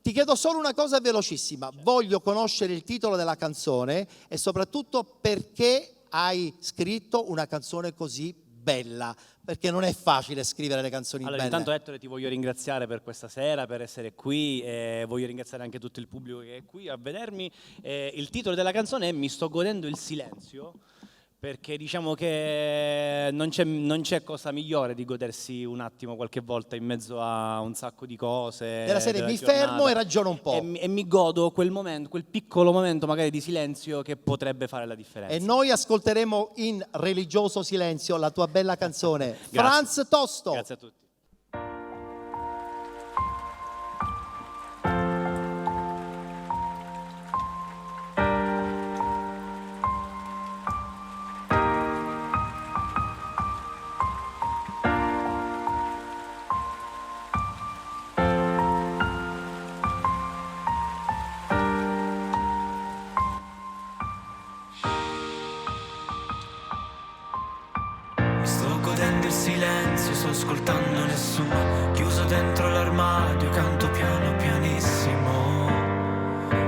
Ti chiedo solo una cosa velocissima. Voglio conoscere il titolo della canzone e soprattutto perché hai scritto una canzone così bella, perché non è facile scrivere le canzoni allora, belle. Intanto Ettore ti voglio ringraziare per questa sera, per essere qui, e voglio ringraziare anche tutto il pubblico che è qui a vedermi. Il titolo della canzone è Mi sto godendo il silenzio, perché diciamo che non c'è cosa migliore di godersi un attimo qualche volta in mezzo a un sacco di cose. Della serie mi fermo e ragiono un po'. E mi godo quel momento, quel piccolo momento magari di silenzio che potrebbe fare la differenza. E noi ascolteremo in religioso silenzio la tua bella canzone. Franz Tosto. Grazie a tutti. Sto ascoltando nessuno, chiuso dentro l'armadio, canto piano pianissimo.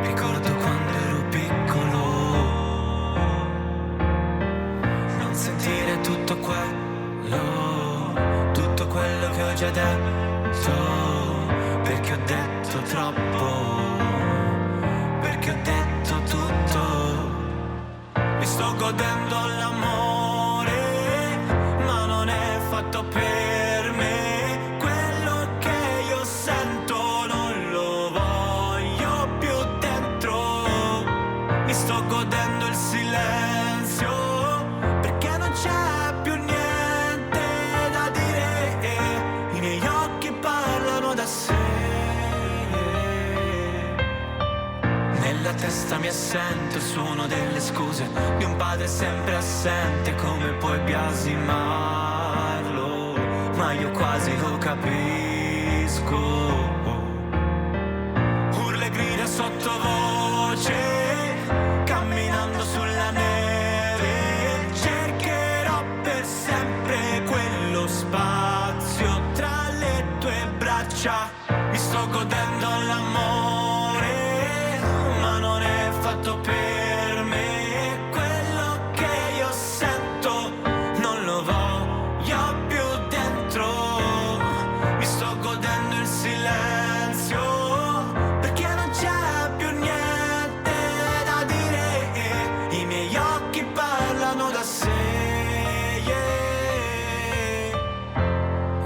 Ricordo quando ero piccolo, non sentire tutto quello che ho già detto, perché ho detto troppo, perché ho detto tutto. Mi sto godendo l'amore, ma non è fatto per testa mi assente il suono delle scuse di un padre sempre assente, come puoi biasimarlo? Ma io quasi lo capisco. Urla e grida sottovoce, camminando sulla neve, cercherò per sempre quello spazio tra le tue braccia. Mi sto godendo l'amore, per me quello che io sento non lo voglio più dentro. Mi sto godendo il silenzio, perché non c'è più niente da dire, i miei occhi parlano da sé.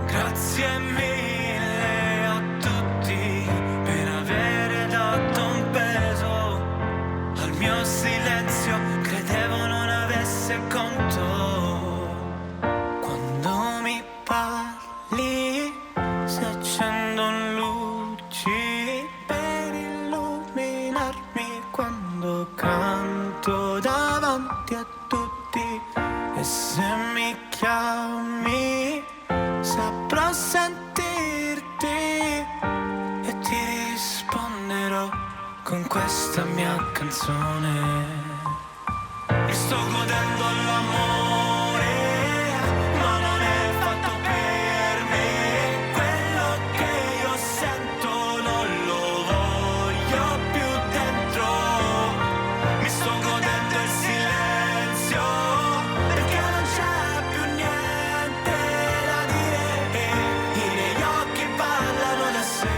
Grazie mille a tutti per avere dato un peso al mio silenzio, credevo non avesse conto. Quando mi parli si accendono luci per illuminarmi, quando canto davanti a tutti e E se mi chiami saprò sentirti e ti risponderò con questa mia canzone. Mi sto godendo l'amore, ma non è fatto per me. Quello che io sento non lo voglio più dentro. Mi sto godendo il silenzio, perché non c'è più niente da dire. I miei occhi parlano da sé.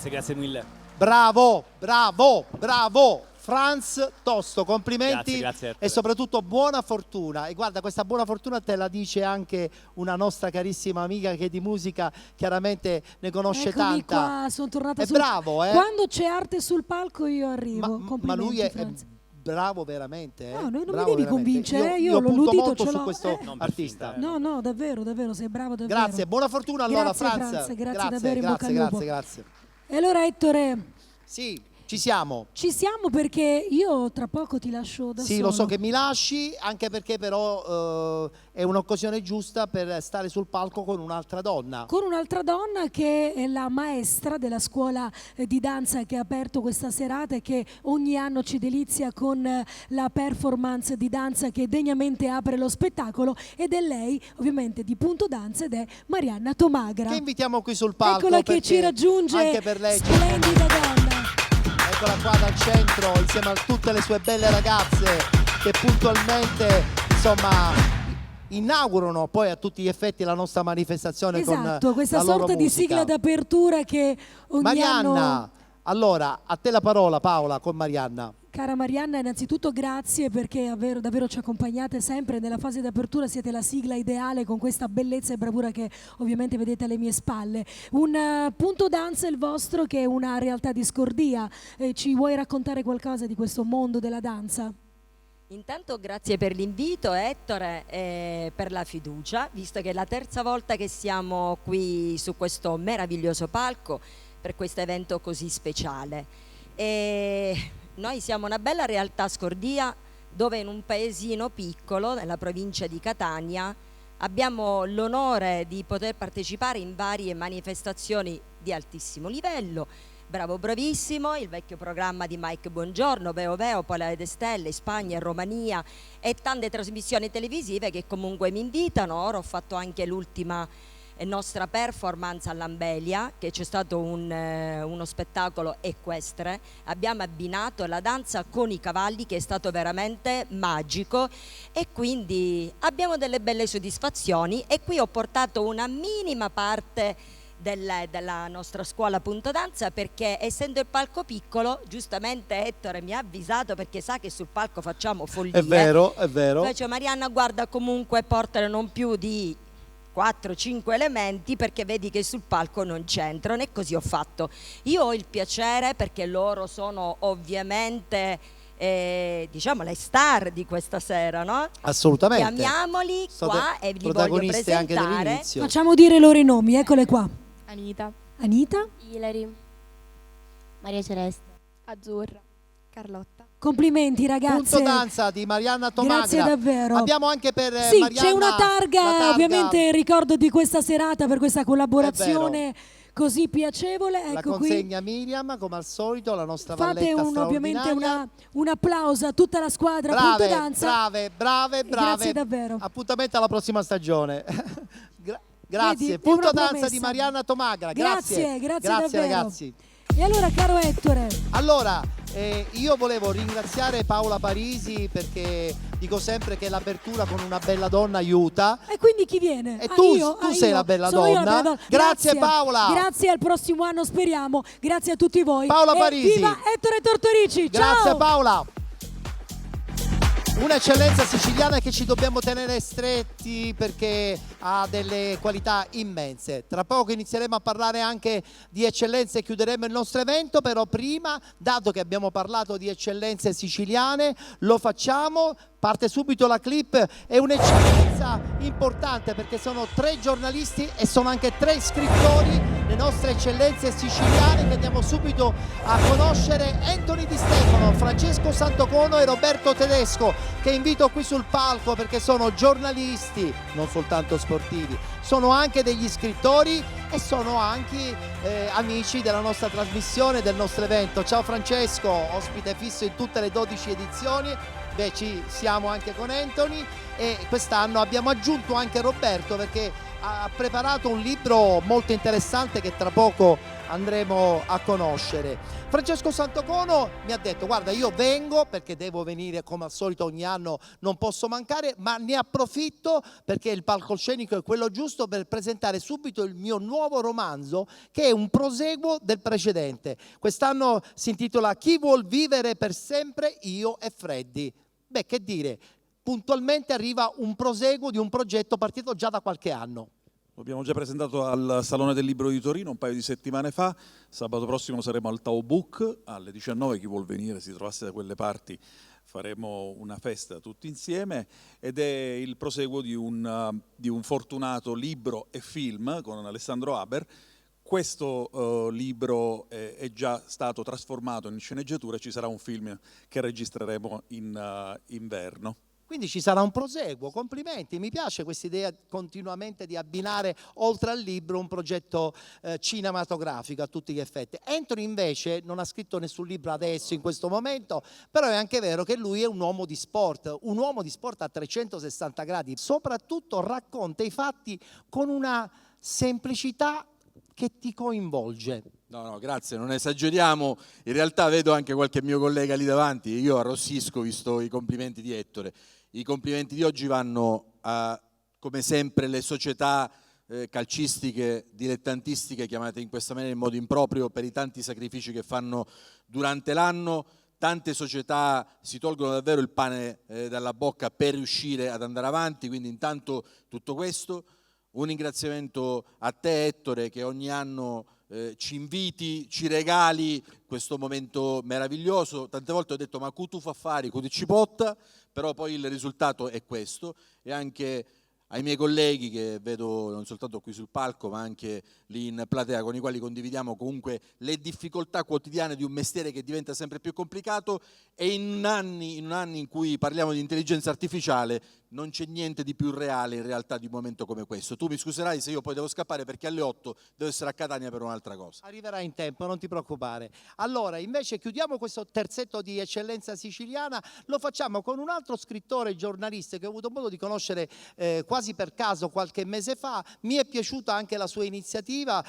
Grazie mille. Bravo, bravo, bravo. Franz Tosto, complimenti. Grazie. E soprattutto buona fortuna. E guarda, questa buona fortuna te la dice anche una nostra carissima amica che di musica chiaramente ne conosce Eccomi tanta. qua, sono tornata È bravo, eh? Quando c'è arte sul palco io arrivo. Ma lui è Franz. bravo veramente. No, non Bravo mi devi veramente. convincere, io io l'ho punto ludito, molto ce su l'ho. questo artista. No, davvero, sei bravo davvero. Grazie, buona fortuna allora Grazie, Franz. grazie davvero, in bocca al lupo. Grazie. E allora Ettore, Sì, ci siamo. ci siamo perché io tra poco ti lascio da Sì, solo. lo so che mi lasci, anche perché però è un'occasione giusta per stare sul palco con un'altra donna. Con un'altra donna che è la maestra della scuola di danza che ha aperto questa serata e che ogni anno ci delizia con la performance di danza che degnamente apre lo spettacolo, ed è lei ovviamente di Punto Danza ed è Marianna Tomagra. Che invitiamo qui sul palco. Eccola che perché ci raggiunge, anche per lei splendida donna. Eccola qua dal centro insieme a tutte le sue belle ragazze che puntualmente insomma inaugurano poi a tutti gli effetti la nostra manifestazione Esatto, con questa la loro sorta di musica. sigla d'apertura che ogni Marianna, anno... allora a te la parola Paola con Marianna. Cara Marianna, innanzitutto grazie perché davvero ci accompagnate sempre nella fase di apertura, siete la sigla ideale con questa bellezza e bravura che ovviamente vedete alle mie spalle. Un Punto Danza il vostro che è una realtà di Scordia, ci vuoi raccontare qualcosa di questo mondo della danza? Intanto grazie per l'invito Ettore e per la fiducia, visto che è la terza volta che siamo qui su questo meraviglioso palco per questo evento così speciale. E noi siamo una bella realtà Scordia dove in un paesino piccolo nella provincia di Catania abbiamo l'onore di poter partecipare in varie manifestazioni di altissimo livello. Bravo bravissimo, il vecchio programma di Mike Bongiorno, Veo Veo, Pola de Stelle, Spagna e Romania e tante trasmissioni televisive che comunque mi invitano. Ora ho fatto anche l'ultima nostra performance all'Ambelia, che c'è stato uno spettacolo equestre, abbiamo abbinato la danza con i cavalli che è stato veramente magico e quindi abbiamo delle belle soddisfazioni e qui ho portato una minima parte della nostra scuola Punto Danza perché essendo il palco piccolo, giustamente Ettore mi ha avvisato perché sa che sul palco facciamo follie. È vero, è vero. Invece Marianna guarda comunque portare non più di 4-5 elementi perché vedi che sul palco non c'entrano e così ho fatto. Io ho il piacere perché loro sono ovviamente diciamo le star di questa sera, no? Assolutamente. Chiamiamoli qua e li voglio protagoniste anche presentare. dall'inizio. Facciamo dire i loro nomi, eccole qua. Anita, Ilari, Maria Celeste, Azzurra, Carlotta. Complimenti ragazze. Punto Danza di Marianna Tomagra. Grazie davvero. Abbiamo anche per Sì, Marianna c'è una targa, la targa. ovviamente in ricordo di questa serata per questa collaborazione così piacevole. La Ecco qui. consegna Miriam come al solito, la nostra Fate valletta ovviamente straordinaria. un applauso a tutta la squadra Brave, Punto Danza. brave. Grazie davvero. Appuntamento alla prossima stagione. Grazie. Vedi, è Punto una Danza promessa. di Marianna Tomagra. Grazie davvero. Ragazzi. E allora caro Ettore, Allora, io volevo ringraziare Paola Parisi perché dico sempre che l'apertura con una bella donna aiuta. e quindi chi viene? E tu sei io. la bella Sono io la donna. bella Grazie Paola. Grazie, al prossimo anno speriamo. Grazie a tutti voi. Paola E Parisi. viva Ettore Tortorici. Ciao. Grazie Paola. Un'eccellenza siciliana che ci dobbiamo tenere stretti perché ha delle qualità immense. Tra poco inizieremo a parlare anche di eccellenze e chiuderemo il nostro evento, però prima, dato che abbiamo parlato di eccellenze siciliane, lo facciamo. Parte subito la clip, è un'eccellenza importante perché sono 3 giornalisti e sono anche 3 scrittori le nostre eccellenze siciliane, che andiamo subito a conoscere. Anthony Di Stefano, Francesco Santocono e Roberto Tedesco, che invito qui sul palco perché sono giornalisti, non soltanto sportivi, sono anche degli scrittori e sono anche amici della nostra trasmissione, del nostro evento. Ciao Francesco, ospite fisso in tutte le 12 edizioni. Beh, ci siamo anche con Anthony e quest'anno abbiamo aggiunto anche Roberto perché ha preparato un libro molto interessante che tra poco andremo a conoscere. Francesco Santocono mi ha detto: guarda, io vengo perché devo venire come al solito ogni anno, non posso mancare, ma ne approfitto perché il palcoscenico è quello giusto per presentare subito il mio nuovo romanzo, che è un proseguo del precedente. Quest'anno si intitola Chi vuol vivere per sempre, io e Freddy. Beh, che dire, puntualmente arriva un proseguo di un progetto partito già da qualche anno. Lo abbiamo già presentato al Salone del Libro di Torino un paio di settimane fa. Sabato prossimo saremo al Tao Book alle 19, chi vuol venire si trovasse da quelle parti, faremo una festa tutti insieme ed è il proseguo di un fortunato libro e film con Alessandro Haber. Questo libro è già stato trasformato in sceneggiatura e ci sarà un film che registreremo in inverno. Quindi ci sarà un proseguo, complimenti, mi piace questa idea continuamente di abbinare oltre al libro un progetto cinematografico a tutti gli effetti. Anthony invece non ha scritto nessun libro adesso in questo momento, però è anche vero che lui è un uomo di sport a 360 gradi, soprattutto racconta i fatti con una semplicità che ti coinvolge. No, grazie, non esageriamo, in realtà vedo anche qualche mio collega lì davanti, io arrossisco visto i complimenti di Ettore. I complimenti di oggi vanno a, come sempre, le società calcistiche, dilettantistiche, chiamate in questa maniera in modo improprio per i tanti sacrifici che fanno durante l'anno. Tante società si tolgono davvero il pane dalla bocca per riuscire ad andare avanti, quindi intanto tutto questo. Un ringraziamento a te Ettore che ogni anno ci inviti, ci regali questo momento meraviglioso. Tante volte ho detto ma tu fa affari, tu ci potta, però poi il risultato è questo. E anche ai miei colleghi che vedo non soltanto qui sul palco ma anche lì in platea, con i quali condividiamo comunque le difficoltà quotidiane di un mestiere che diventa sempre più complicato, e in anni in cui parliamo di intelligenza artificiale non c'è niente di più reale in realtà di un momento come questo. Tu mi scuserai se io poi devo scappare perché alle 8 devo essere a Catania per un'altra cosa. Arriverai in tempo, non ti preoccupare. Allora, invece chiudiamo questo terzetto di eccellenza siciliana, lo facciamo con un altro scrittore e giornalista che ho avuto modo di conoscere quasi per caso qualche mese fa. Mi è piaciuta anche la sua iniziativa,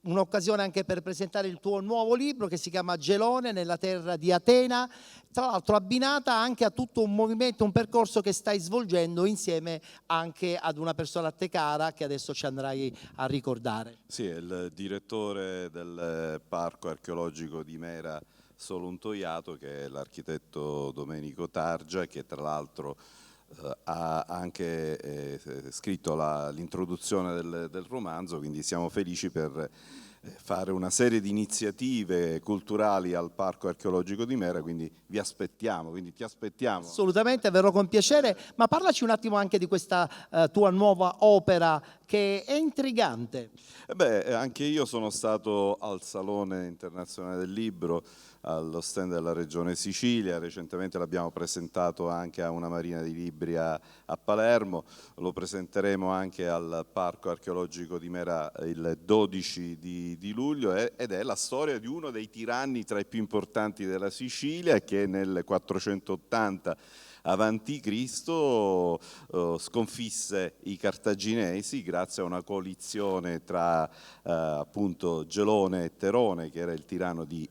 un'occasione anche per presentare il tuo nuovo libro che si chiama Gelone nella terra di Atena, tra l'altro abbinata anche a tutto un movimento, un percorso che stai svolgendo insieme anche ad una persona a te cara che adesso ci andrai a ricordare. Sì, è il direttore del Parco Archeologico di Mera Soluntoiato, che è l'architetto Domenico Targia, che tra l'altro ha anche scritto l'introduzione del romanzo, quindi siamo felici per fare una serie di iniziative culturali al Parco Archeologico di Mera, quindi vi aspettiamo, quindi ti aspettiamo. Assolutamente, verrò con piacere, ma parlaci un attimo anche di questa tua nuova opera che è intrigante. Anche io sono stato al Salone Internazionale del Libro, allo stand della Regione Sicilia, recentemente l'abbiamo presentato anche a una marina di libri a Palermo, lo presenteremo anche al Parco Archeologico di Mera il 12 di luglio ed è la storia di uno dei tiranni tra i più importanti della Sicilia, che nel 480 avanti Cristo sconfisse i cartaginesi grazie a una coalizione tra appunto Gelone e Terone, che era il tiranno di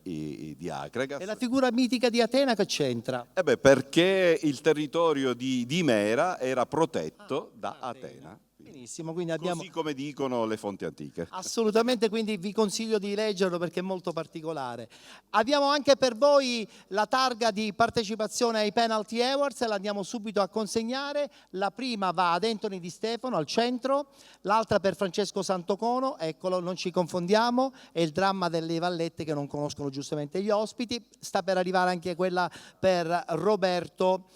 Acragas. E la figura mitica di Atena che c'entra? Perché il territorio di Mera era protetto da Atena. Benissimo, quindi abbiamo... Così come dicono le fonti antiche. Assolutamente, quindi vi consiglio di leggerlo perché è molto particolare. Abbiamo anche per voi la targa di partecipazione ai Penalty Awards, la andiamo subito a consegnare. La prima va ad Anthony Di Stefano al centro, l'altra per Francesco Santocono, eccolo, non ci confondiamo, è il dramma delle vallette che non conoscono giustamente gli ospiti. Sta per arrivare anche quella per Roberto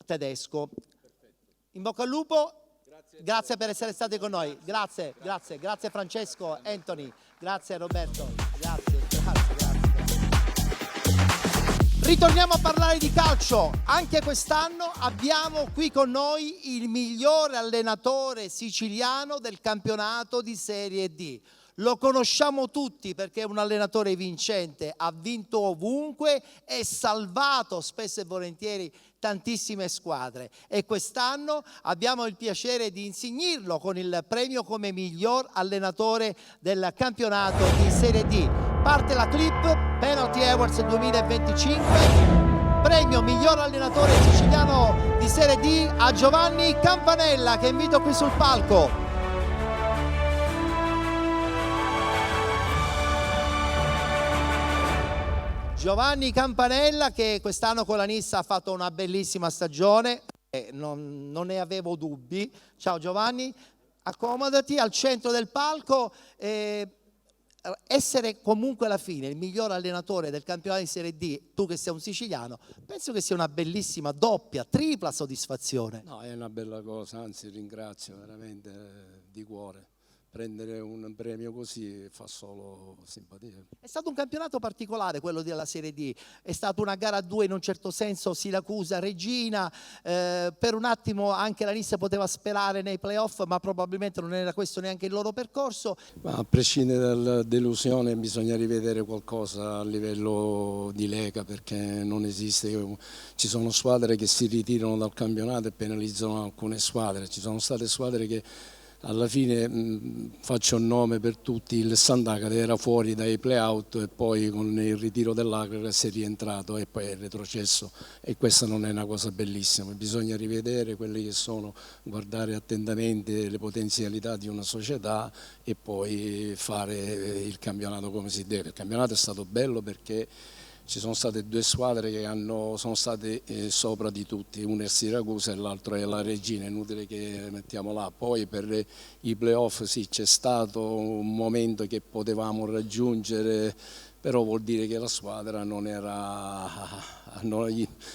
Tedesco. In bocca al lupo. Grazie per essere stati con noi. Grazie Francesco, Anthony, grazie Roberto, grazie. Ritorniamo a parlare di calcio. Anche quest'anno abbiamo qui con noi il migliore allenatore siciliano del campionato di Serie D. Lo conosciamo tutti perché è un allenatore vincente, ha vinto ovunque e salvato spesso e volentieri tantissime squadre, e quest'anno abbiamo il piacere di insignirlo con il premio come miglior allenatore del campionato di Serie D. Parte la clip, Penalty Awards 2025, premio miglior allenatore siciliano di Serie D a Giovanni Campanella, che invito qui sul palco. Giovanni Campanella, che quest'anno con la Nissa ha fatto una bellissima stagione, non ne avevo dubbi. Ciao Giovanni, accomodati al centro del palco. Essere comunque alla fine il miglior allenatore del campionato di Serie D, tu che sei un siciliano, penso che sia una bellissima doppia, tripla soddisfazione. No, è una bella cosa, anzi ringrazio veramente di cuore. Prendere un premio così fa solo simpatia. È stato un campionato particolare quello della Serie D, è stata una gara a due in un certo senso, Siracusa-Regina, per un attimo anche la Nissa poteva sperare nei playoff, ma probabilmente non era questo neanche il loro percorso. Ma a prescindere dalla delusione bisogna rivedere qualcosa a livello di Lega, perché non esiste, ci sono squadre che si ritirano dal campionato e penalizzano alcune squadre, ci sono state squadre che alla fine, faccio un nome per tutti, il Sant'Agata era fuori dai play-out e poi con il ritiro dell'Agrara si è rientrato e poi è retrocesso, e questa non è una cosa bellissima. Bisogna rivedere quelli che sono, guardare attentamente le potenzialità di una società e poi fare il campionato come si deve. Il campionato è stato bello perché ci sono state due squadre che sono state sopra di tutti, una è Siracusa e l'altra è la Regina, è inutile che mettiamo là. Poi per i playoff sì, c'è stato un momento che potevamo raggiungere, però vuol dire che la squadra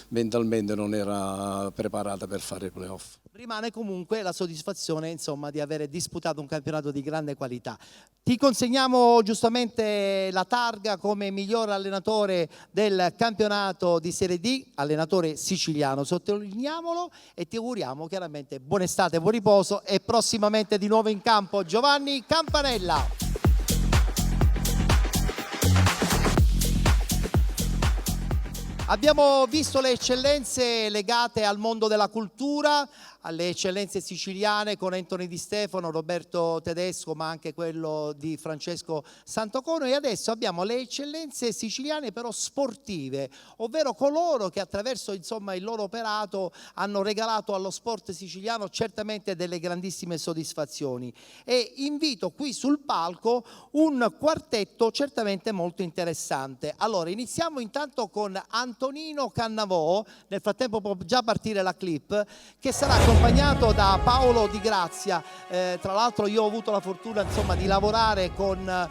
mentalmente non era preparata per fare i playoff. Rimane comunque la soddisfazione, insomma, di aver disputato un campionato di grande qualità. Ti consegniamo giustamente la targa come miglior allenatore del campionato di Serie D, allenatore siciliano, sottolineiamolo, e ti auguriamo chiaramente buona estate, buon riposo e prossimamente di nuovo in campo Giovanni Campanella. Abbiamo visto le eccellenze legate al mondo della cultura, alle eccellenze siciliane con Anthony Di Stefano, Roberto Tedesco, ma anche quello di Francesco Santocono, e adesso abbiamo le eccellenze siciliane però sportive, ovvero coloro che attraverso insomma il loro operato hanno regalato allo sport siciliano certamente delle grandissime soddisfazioni, e invito qui sul palco un quartetto certamente molto interessante. Allora iniziamo intanto con Antonino Cannavò, nel frattempo può già partire la clip, che sarà accompagnato da Paolo Di Grazia. Tra l'altro io ho avuto la fortuna insomma di lavorare con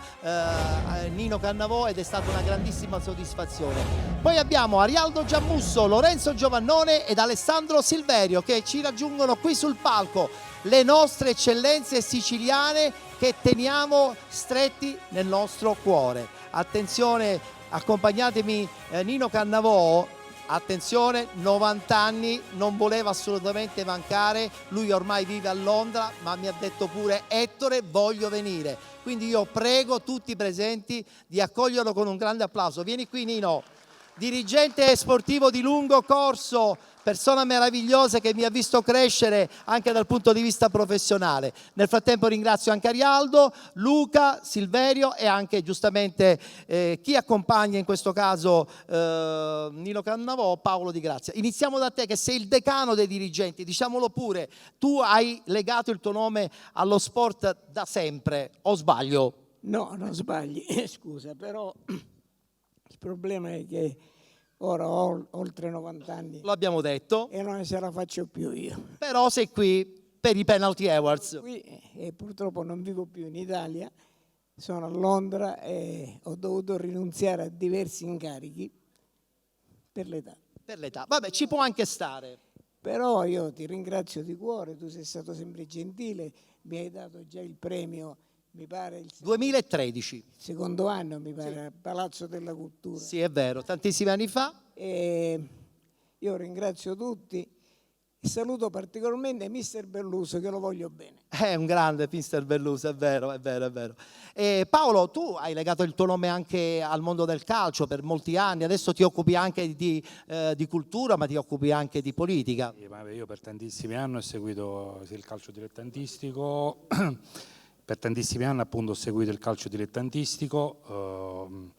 Nino Cannavò ed è stata una grandissima soddisfazione. Poi abbiamo Arialdo Giammusso, Lorenzo Giovannone ed Alessandro Silverio che ci raggiungono qui sul palco, le nostre eccellenze siciliane che teniamo stretti nel nostro cuore. Attenzione, accompagnatemi Nino Cannavò. Attenzione, 90 anni, non voleva assolutamente mancare, lui ormai vive a Londra, ma mi ha detto pure: Ettore, voglio venire. Quindi io prego tutti i presenti di accoglierlo con un grande applauso. Vieni qui Nino, dirigente sportivo di lungo corso, persona meravigliosa che mi ha visto crescere anche dal punto di vista professionale. Nel frattempo ringrazio anche Arialdo, Luca, Silverio e anche giustamente chi accompagna in questo caso Nino Cannavò, Paolo Di Grazia. Iniziamo da te che sei il decano dei dirigenti, diciamolo pure, tu hai legato il tuo nome allo sport da sempre, o sbaglio? No, non sbagli, scusa, però il problema è che ora ho oltre 90 anni. Lo abbiamo detto. E non ce la faccio più io. Però sei qui per i Penalty Awards. Qui, e purtroppo non vivo più in Italia, sono a Londra e ho dovuto rinunziare a diversi incarichi per l'età. Per l'età. Vabbè, ci può anche stare. Però io ti ringrazio di cuore, tu sei stato sempre gentile, mi hai dato già il premio, mi pare il 2013. secondo anno, mi pare, a Palazzo della Cultura. Sì, è vero, tantissimi anni fa. E io ringrazio tutti e saluto particolarmente Mister Belluso, che lo voglio bene. È un grande Mister Belluso, è vero, è vero, è vero. Paolo, tu hai legato il tuo nome anche al mondo del calcio per molti anni, adesso ti occupi anche di cultura, ma ti occupi anche di politica. Sì, ma io per tantissimi anni ho seguito il calcio dilettantistico, per tantissimi anni appunto ho seguito il calcio dilettantistico,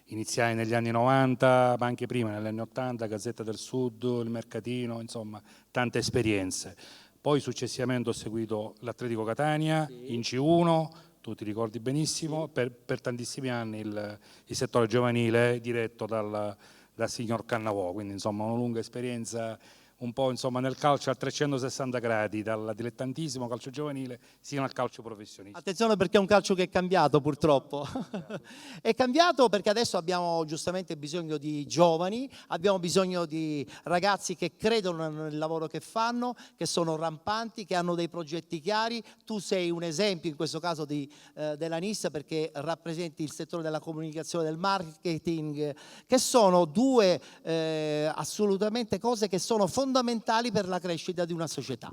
iniziai negli anni 90, ma anche prima, negli anni 80, Gazzetta del Sud, il Mercatino, insomma, tante esperienze. Poi successivamente ho seguito l'Atletico Catania in C1, tu ti ricordi benissimo, per tantissimi anni il settore giovanile diretto dal signor Cannavò, quindi insomma una lunga esperienza un po' insomma nel calcio a 360 gradi, dal dilettantismo, calcio giovanile, sino al calcio professionista. Attenzione perché è un calcio che è cambiato purtroppo. È cambiato perché adesso abbiamo giustamente bisogno di giovani, abbiamo bisogno di ragazzi che credono nel lavoro che fanno, che sono rampanti, che hanno dei progetti chiari. Tu sei un esempio in questo caso della NISA perché rappresenti il settore della comunicazione, del marketing, che sono due assolutamente cose che sono fondamentali per la crescita di una società.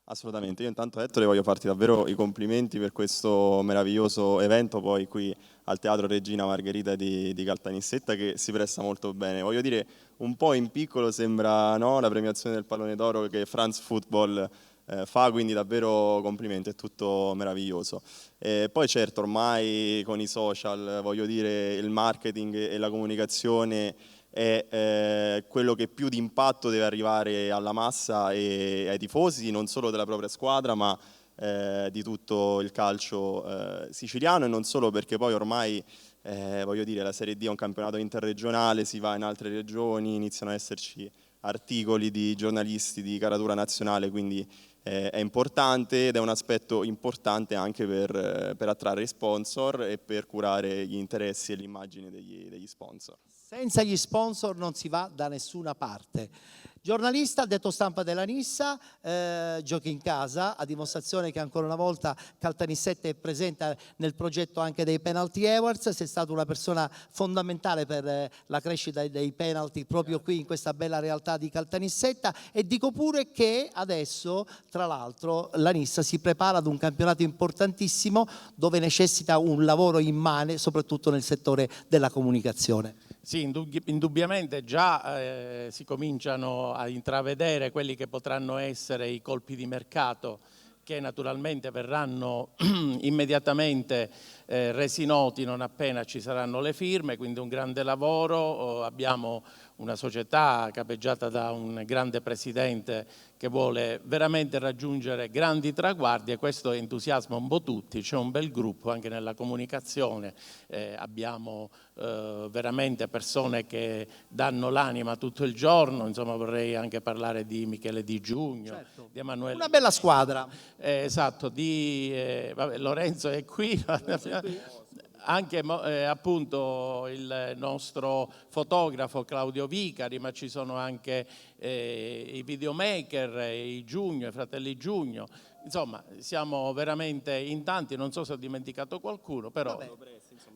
Assolutamente, io intanto Ettore voglio farti davvero i complimenti per questo meraviglioso evento poi qui al Teatro Regina Margherita di Caltanissetta che si presta molto bene. Voglio dire, un po' in piccolo sembra la premiazione del pallone d'oro che France Football fa, quindi davvero complimenti, è tutto meraviglioso. Poi certo ormai con i social, voglio dire, il marketing e la comunicazione è quello che più di impatto deve arrivare alla massa e ai tifosi, non solo della propria squadra ma di tutto il calcio siciliano, e non solo, perché poi ormai voglio dire, la Serie D è un campionato interregionale, si va in altre regioni, iniziano ad esserci articoli di giornalisti di caratura nazionale, quindi è importante ed è un aspetto importante anche per attrarre sponsor e per curare gli interessi e l'immagine degli sponsor. Senza gli sponsor non si va da nessuna parte. Giornalista, addetto stampa della Nissa, giochi in casa, a dimostrazione che ancora una volta Caltanissetta è presente nel progetto anche dei Penalty Awards, sei stata una persona fondamentale per la crescita dei penalty proprio qui in questa bella realtà di Caltanissetta, e dico pure che adesso, tra l'altro, la Nissa si prepara ad un campionato importantissimo dove necessita un lavoro immane, soprattutto nel settore della comunicazione. Sì, indubbiamente già si cominciano a intravedere quelli che potranno essere i colpi di mercato che naturalmente verranno immediatamente resi noti non appena ci saranno le firme, quindi un grande lavoro. Abbiamo una società capeggiata da un grande presidente che vuole veramente raggiungere grandi traguardi e questo entusiasma un po' tutti, c'è un bel gruppo anche nella comunicazione, abbiamo veramente persone che danno l'anima tutto il giorno, insomma vorrei anche parlare di Michele Di Giugno, certo, di Emanuele. Una bella squadra. Esatto, vabbè, Lorenzo è qui. Anche appunto il nostro fotografo Claudio Vicari, ma ci sono anche i videomaker, i Giugno, i fratelli Giugno, insomma siamo veramente in tanti, non so se ho dimenticato qualcuno, però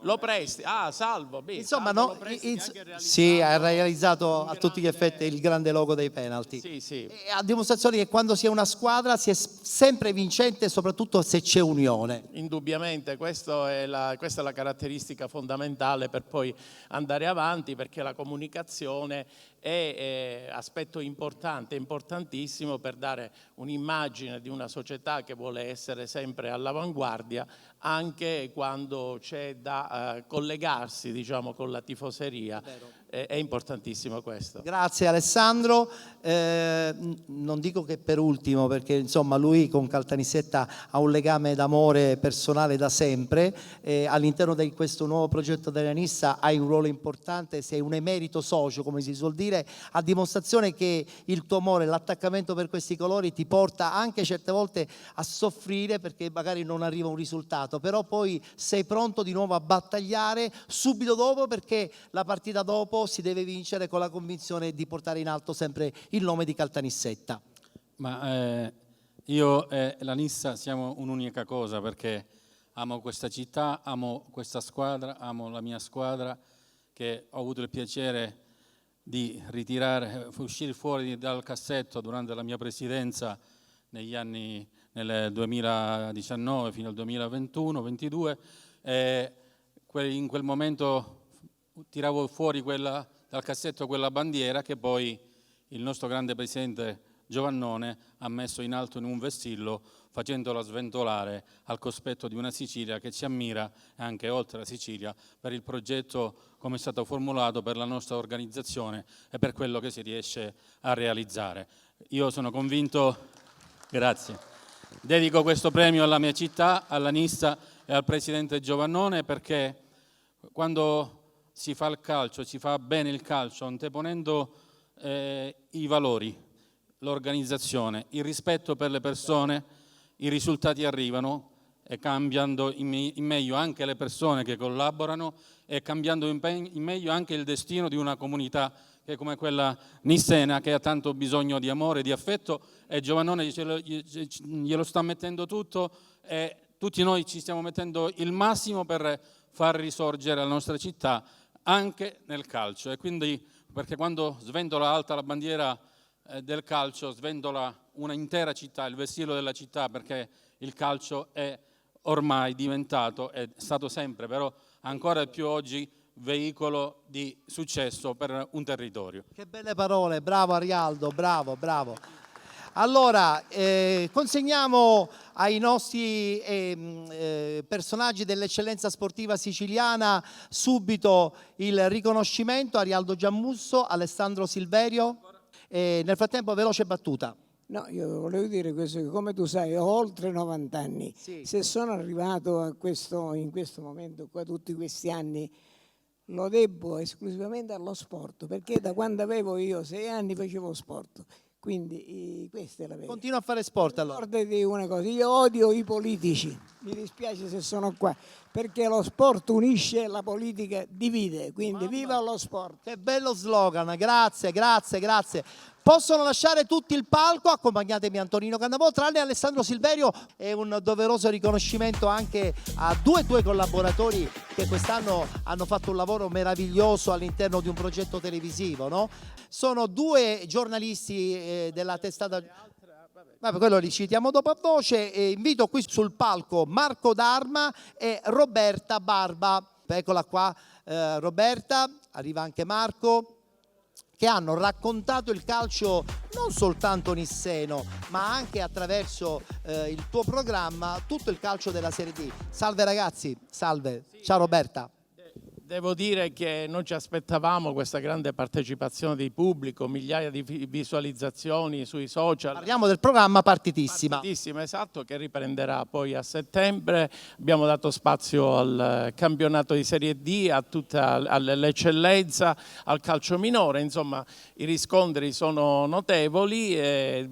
lo presti, Salvo, beh, insomma Salvo no, sì, ha realizzato a tutti gli effetti il grande logo dei penalty, sì, sì. A dimostrazione che quando si è una squadra si è sempre vincente, soprattutto se c'è unione. Indubbiamente questa è la caratteristica fondamentale per poi andare avanti, perché la comunicazione è aspetto importante, importantissimo per dare un'immagine di una società che vuole essere sempre all'avanguardia, anche quando c'è da collegarsi, diciamo, con la tifoseria. È importantissimo questo. Grazie Alessandro, non dico che per ultimo, perché insomma lui con Caltanissetta ha un legame d'amore personale da sempre, all'interno di questo nuovo progetto della Nissa hai un ruolo importante, sei un emerito socio come si suol dire, a dimostrazione che il tuo amore, l'attaccamento per questi colori ti porta anche certe volte a soffrire perché magari non arriva un risultato, però poi sei pronto di nuovo a battagliare subito dopo, perché la partita dopo dopo si deve vincere con la convinzione di portare in alto sempre il nome di Caltanissetta. Ma io e la Nissa siamo un'unica cosa, perché amo questa città, amo questa squadra, amo la mia squadra, che ho avuto il piacere di ritirare, uscire fuori dal cassetto durante la mia presidenza negli anni, nel 2019 fino al 2021-22, in quel momento tiravo fuori dal cassetto quella bandiera che poi il nostro grande presidente Giovannone ha messo in alto in un vessillo, facendola sventolare al cospetto di una Sicilia che ci ammira, anche oltre la Sicilia, per il progetto come è stato formulato per la nostra organizzazione e per quello che si riesce a realizzare. Io sono convinto, grazie, dedico questo premio alla mia città, alla Nissa e al presidente Giovannone, perché quando si fa il calcio, si fa bene il calcio, anteponendo i valori, l'organizzazione, il rispetto per le persone, i risultati arrivano, e cambiando in meglio anche le persone che collaborano e cambiando in meglio anche il destino di una comunità che è come quella nissena, che ha tanto bisogno di amore, di affetto, e Giovannone glielo sta mettendo tutto, e tutti noi ci stiamo mettendo il massimo per far risorgere la nostra città anche nel calcio. E quindi, perché quando sventola alta la bandiera del calcio, sventola una intera città, il vessillo della città, perché il calcio è ormai diventato, è stato sempre, però ancora più oggi, veicolo di successo per un territorio. Che belle parole, bravo Arialdo, bravo, bravo. Allora, consegniamo ai nostri personaggi dell'eccellenza sportiva siciliana subito il riconoscimento. Arialdo Giammusso, Alessandro Silverio. Nel frattempo, veloce battuta. No, io volevo dire questo, che come tu sai ho oltre 90 anni. Sì. Se sono arrivato in questo momento qua, tutti questi anni, lo debbo esclusivamente allo sport, perché da quando avevo io 6 anni facevo sport. Quindi questa è la verità. Continua a fare sport allora. Ricordati una cosa, io odio i politici, mi dispiace se sono qua, perché lo sport unisce, la politica divide, quindi viva lo sport. Che bello slogan, grazie, grazie, grazie. Possono lasciare tutti il palco, accompagnatemi Antonino Cannavò, tranne Alessandro Silverio. È un doveroso riconoscimento anche a due tuoi collaboratori che quest'anno hanno fatto un lavoro meraviglioso all'interno di un progetto televisivo, no? Sono due giornalisti della testata... Vabbè, quello li citiamo dopo a voce. Invito qui sul palco Marco D'Arma e Roberta Barba. Eccola qua Roberta, arriva anche Marco, che hanno raccontato il calcio non soltanto nisseno, ma anche attraverso il tuo programma, tutto il calcio della Serie D. Salve ragazzi, salve. Ciao Roberta. Devo dire che non ci aspettavamo questa grande partecipazione di pubblico, migliaia di visualizzazioni sui social. Parliamo del programma Partitissima. Partitissima, esatto, che riprenderà poi a settembre. Abbiamo dato spazio al campionato di Serie D, a tutta l'eccellenza, al calcio minore, insomma i riscontri sono notevoli.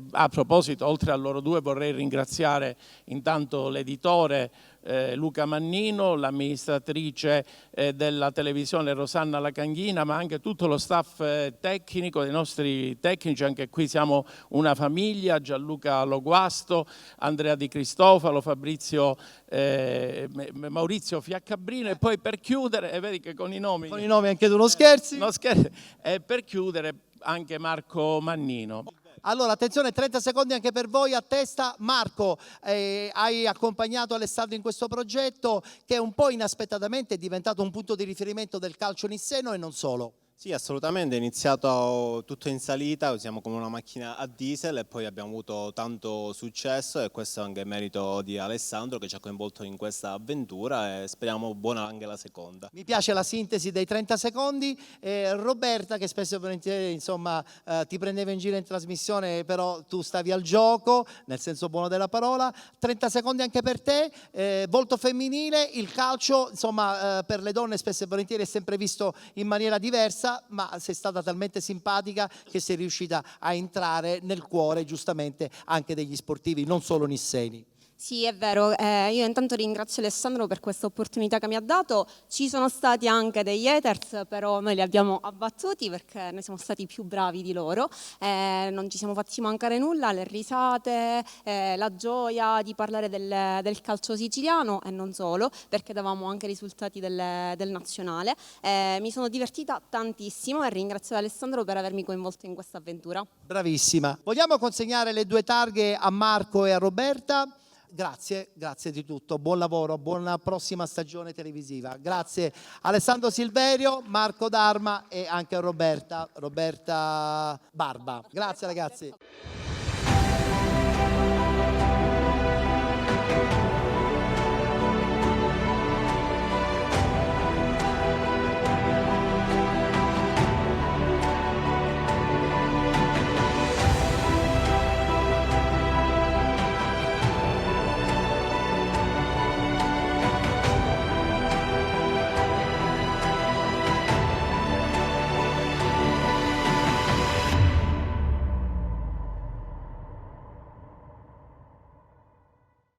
A proposito, oltre a loro due, vorrei ringraziare intanto l'editore Luca Mannino, l'amministratrice della televisione Rosanna Lacanghina, ma anche tutto lo staff tecnico, dei nostri tecnici, anche qui siamo una famiglia, Gianluca Loguasto, Andrea Di Cristofalo, Maurizio Fiaccabrino, e poi per chiudere, e vedi che con i nomi anche tu non scherzi, e per chiudere anche Marco Mannino. Allora, attenzione, 30 secondi anche per voi a testa. Marco, hai accompagnato Alessandro in questo progetto che un po' inaspettatamente è diventato un punto di riferimento del calcio nisseno e non solo. Sì, assolutamente, è iniziato tutto in salita, usiamo come una macchina a diesel e poi abbiamo avuto tanto successo, e questo è anche merito di Alessandro che ci ha coinvolto in questa avventura, e speriamo buona anche la seconda. Mi piace la sintesi dei 30 secondi. Roberta, che spesso e volentieri insomma, ti prendeva in giro in trasmissione, però tu stavi al gioco, nel senso buono della parola. 30 secondi anche per te. Volto femminile, il calcio insomma, per le donne spesso e volentieri è sempre visto in maniera diversa, ma sei stata talmente simpatica che sei riuscita a entrare nel cuore giustamente anche degli sportivi, non solo nisseni. Sì, è vero, io intanto ringrazio Alessandro per questa opportunità che mi ha dato. Ci sono stati anche degli haters, però noi li abbiamo abbattuti perché noi siamo stati più bravi di loro, non ci siamo fatti mancare nulla, le risate, la gioia di parlare del calcio siciliano e non solo, perché davamo anche risultati del nazionale. Mi sono divertita tantissimo e ringrazio Alessandro per avermi coinvolto in questa avventura. Bravissima. Vogliamo consegnare le 2 targhe a Marco e a Roberta? Grazie di tutto, buon lavoro, buona prossima stagione televisiva. Grazie Alessandro Silverio, Marco D'Arma e anche a Roberta Barba. Grazie ragazzi.